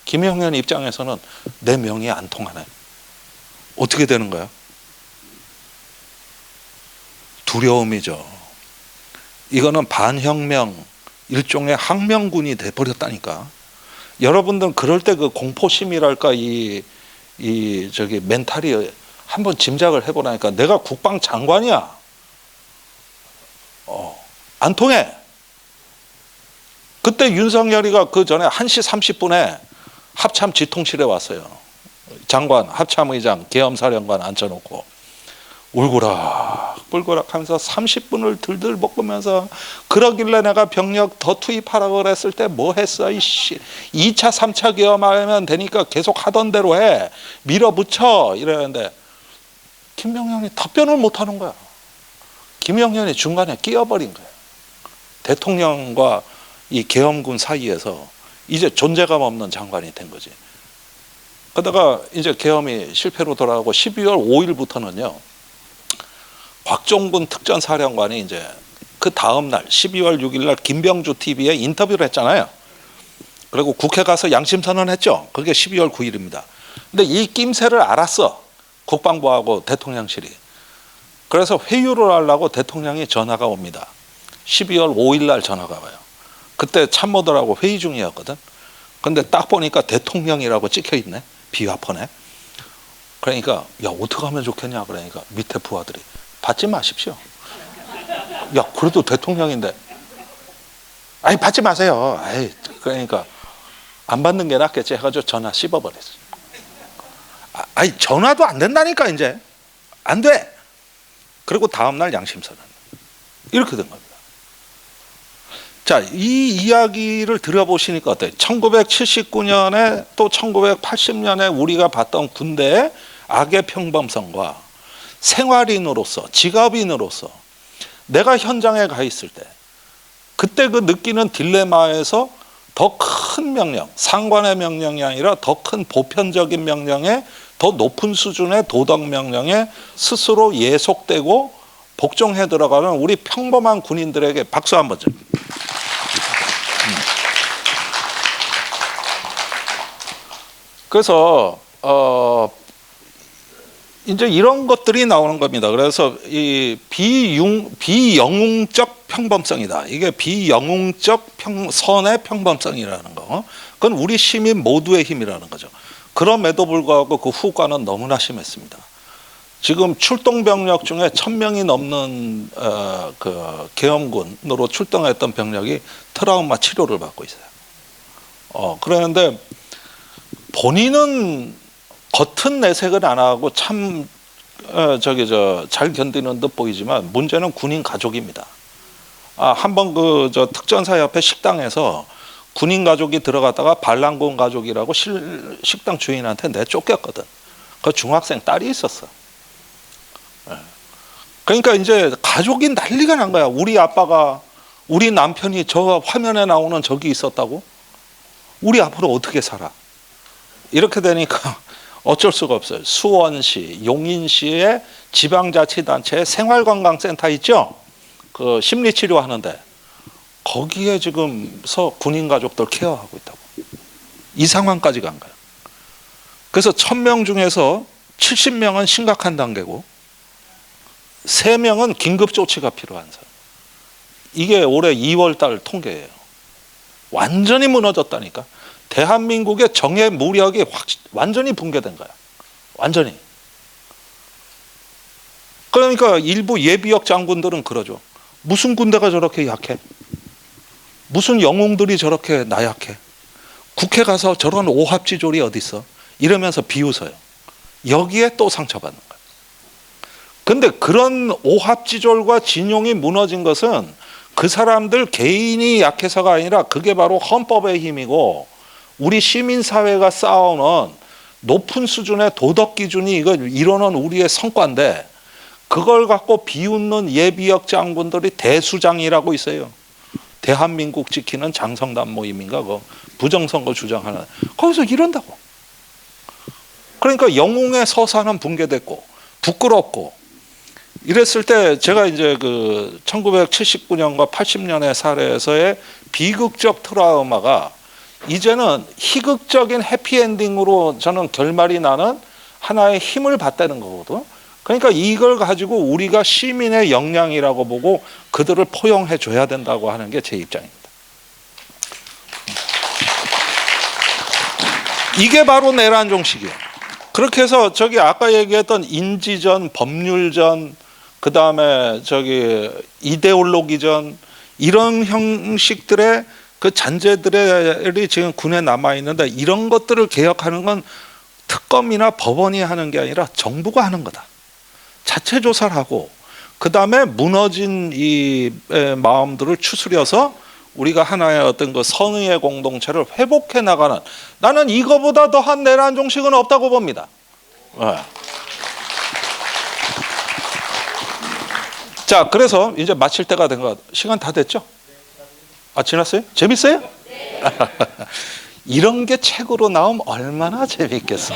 김용현 입장에서는 내 명이 안 통하네. 어떻게 되는 거야? 두려움이죠. 이거는 반혁명, 일종의 항명군이 돼버렸다니까. 여러분들은 그럴 때 그 공포심이랄까 멘탈이 한번 짐작을 해보라니까. 내가 국방장관이야. 안 통해. 그때 윤석열이가 그 전에 1시 30분에 합참 지통실에 왔어요. 장관, 합참의장, 계엄사령관 앉혀놓고 울고락 하면서 30분을 들들 볶으면서 그러길래 내가 병력 더 투입하라고 그랬을 때 뭐 했어 이씨. 2차 3차 계엄하면 되니까 계속 하던 대로 해. 밀어붙여 이러는데 김용현이 답변을 못하는 거야. 김용현이 중간에 끼어버린 거야. 대통령과 이 계엄군 사이에서 이제 존재감 없는 장관이 된 거지. 그러다가 이제 계엄이 실패로 돌아가고 12월 5일부터는요. 곽종군 특전사령관이 이제 그 다음 날 12월 6일 날 김병주 TV에 인터뷰를 했잖아요. 그리고 국회 가서 양심선언 했죠. 그게 12월 9일입니다. 근데 이 낌새를 알았어. 국방부하고 대통령실이. 그래서 회유를 하려고 대통령이 전화가 옵니다. 12월 5일 날 전화가 와요. 그때 참모들하고 회의 중이었거든. 근데 딱 보니까 대통령이라고 찍혀 있네. 비화폰에. 그러니까 야 어떻게 하면 좋겠냐. 그러니까 밑에 부하들이 받지 마십시오. 야 그래도 대통령인데. 아니 받지 마세요. 아이, 그러니까 안 받는 게 낫겠지 해가지고 전화 씹어버렸어. 아니 전화도 안 된다니까 이제. 안 돼. 그리고 다음날 양심선언. 이렇게 된 겁니다. 자, 이 이야기를 들어보시니까 어때요? 1979년에 또 1980년에 우리가 봤던 군대의 악의 평범성과 생활인으로서, 직업인으로서 내가 현장에 가 있을 때 그때 그 느끼는 딜레마에서 더 큰 명령, 상관의 명령이 아니라 더 큰 보편적인 명령에 더 높은 수준의 도덕 명령에 스스로 예속되고 복종해 들어가는 우리 평범한 군인들에게 박수 한번 좀. 그래서 이제 이런 것들이 나오는 겁니다. 그래서 이 비영웅적 평범성이다. 이게 비영웅적 선의 평범성이라는 거. 그건 우리 시민 모두의 힘이라는 거죠. 그럼에도 불구하고 그 후과는 너무나 심했습니다. 지금 출동 병력 중에 1000명이 넘는 그 계엄군으로 출동했던 병력이 트라우마 치료를 받고 있어요. 그런데 본인은 겉은 내색을 안 하고 참 잘 견디는 듯 보이지만 문제는 군인 가족입니다. 한번 그 특전사 옆에 식당에서 군인 가족이 들어갔다가 반란군 가족이라고 식당 주인한테 내쫓겼거든. 그 중학생 딸이 있었어. 그러니까 이제 가족이 난리가 난 거야. 우리 아빠가, 우리 남편이 저 화면에 나오는 적이 있었다고? 우리 앞으로 어떻게 살아? 이렇게 되니까 어쩔 수가 없어요. 수원시, 용인시의 지방자치단체의 생활건강센터 있죠? 그 심리치료 하는데 거기에 지금서 군인 가족들 케어하고 있다고. 이 상황까지 간 거예요. 그래서 1000명 중에서 70명은 심각한 단계고 3명은 긴급 조치가 필요한 사람. 이게 올해 2월 달 통계예요. 완전히 무너졌다니까. 대한민국의 정예 무력이 완전히 붕괴된 거야. 완전히. 그러니까 일부 예비역 장군들은 그러죠. 무슨 군대가 저렇게 약해? 무슨 영웅들이 저렇게 나약해? 국회 가서 저런 오합지졸이 어디 있어? 이러면서 비웃어요. 여기에 또 상처받는 거야. 근데 그런 오합지졸과 진용이 무너진 것은 그 사람들 개인이 약해서가 아니라 그게 바로 헌법의 힘이고 우리 시민사회가 쌓아오는 높은 수준의 도덕 기준이 이걸 이뤄낸 우리의 성과인데 그걸 갖고 비웃는 예비역 장군들이 대수장이라고 있어요. 대한민국 지키는 장성단 모임인가 그 부정선거 주장하는 거기서 이런다고. 그러니까 영웅의 서사는 붕괴됐고 부끄럽고 이랬을 때 제가 이제 그 1979년과 80년의 사례에서의 비극적 트라우마가 이제는 희극적인 해피엔딩으로 저는 결말이 나는 하나의 힘을 받다는 거거든. 그러니까 이걸 가지고 우리가 시민의 역량이라고 보고 그들을 포용해 줘야 된다고 하는 게 제 입장입니다. 이게 바로 내란종식이에요. 그렇게 해서 저기 아까 얘기했던 인지전, 법률전, 그 다음에 저기 이데올로기전 이런 형식들의 그 잔재들이 지금 군에 남아 있는데 이런 것들을 개혁하는 건 특검이나 법원이 하는 게 아니라 정부가 하는 거다. 자체 조사를 하고 그 다음에 무너진 이 마음들을 추스려서 우리가 하나의 어떤 그 선의의 공동체를 회복해 나가는 나는 이거보다 더한 내란 종식은 없다고 봅니다. 자, 그래서 이제 마칠 때가 된 것 같아요. 시간 다 됐죠? 지났어요? 재밌어요? 네. 이런 게 책으로 나오면 얼마나 재밌겠어.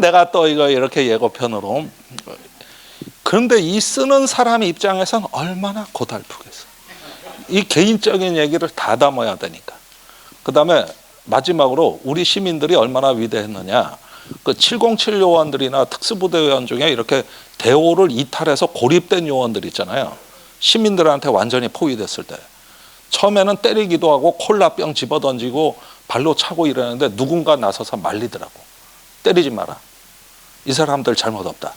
내가 또 이거 이렇게 예고편으로. 그런데 이 쓰는 사람 입장에서는 얼마나 고달프겠어. 이 개인적인 얘기를 다 담아야 되니까. 그 다음에 마지막으로 우리 시민들이 얼마나 위대했느냐. 그 707 요원들이나 특수부대 요원 중에 이렇게 대오를 이탈해서 고립된 요원들 있잖아요. 시민들한테 완전히 포위됐을 때 처음에는 때리기도 하고 콜라병 집어던지고 발로 차고 이러는데 누군가 나서서 말리더라고. 때리지 마라. 이 사람들 잘못 없다.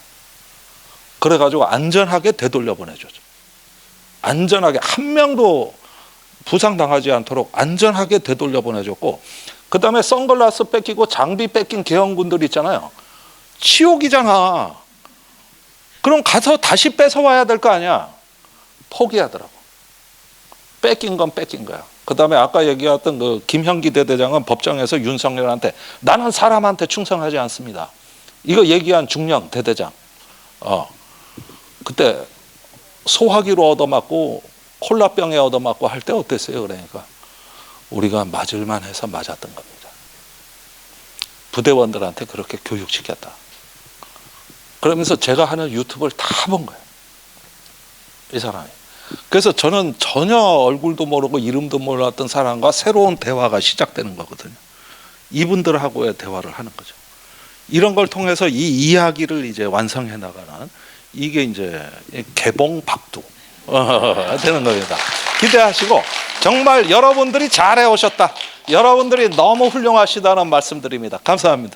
그래가지고 안전하게 되돌려 보내줘죠. 안전하게 한 명도 부상당하지 않도록 안전하게 되돌려 보내줬고 그 다음에 선글라스 뺏기고 장비 뺏긴 계엄군들 있잖아요. 치욕이잖아. 그럼 가서 다시 뺏어와야 될 거 아니야. 포기하더라고. 뺏긴 건 뺏긴 거야. 그 다음에 아까 얘기했던 그 김형기 대대장은 법정에서 윤석열한테 나는 사람한테 충성하지 않습니다. 이거 얘기한 중령 대대장. 그때 소화기로 얻어맞고 콜라병에 얻어맞고 할 때 어땠어요? 그러니까 우리가 맞을만 해서 맞았던 겁니다. 부대원들한테 그렇게 교육시켰다. 그러면서 제가 하는 유튜브를 다 본 거예요. 이 사람이. 그래서 저는 전혀 얼굴도 모르고 이름도 몰랐던 사람과 새로운 대화가 시작되는 거거든요. 이분들하고의 대화를 하는 거죠. 이런 걸 통해서 이 이야기를 이제 완성해 나가는 이게 이제 개봉 박두 되는 겁니다. 기대하시고 정말 여러분들이 잘해 오셨다. 여러분들이 너무 훌륭하시다는 말씀드립니다. 감사합니다.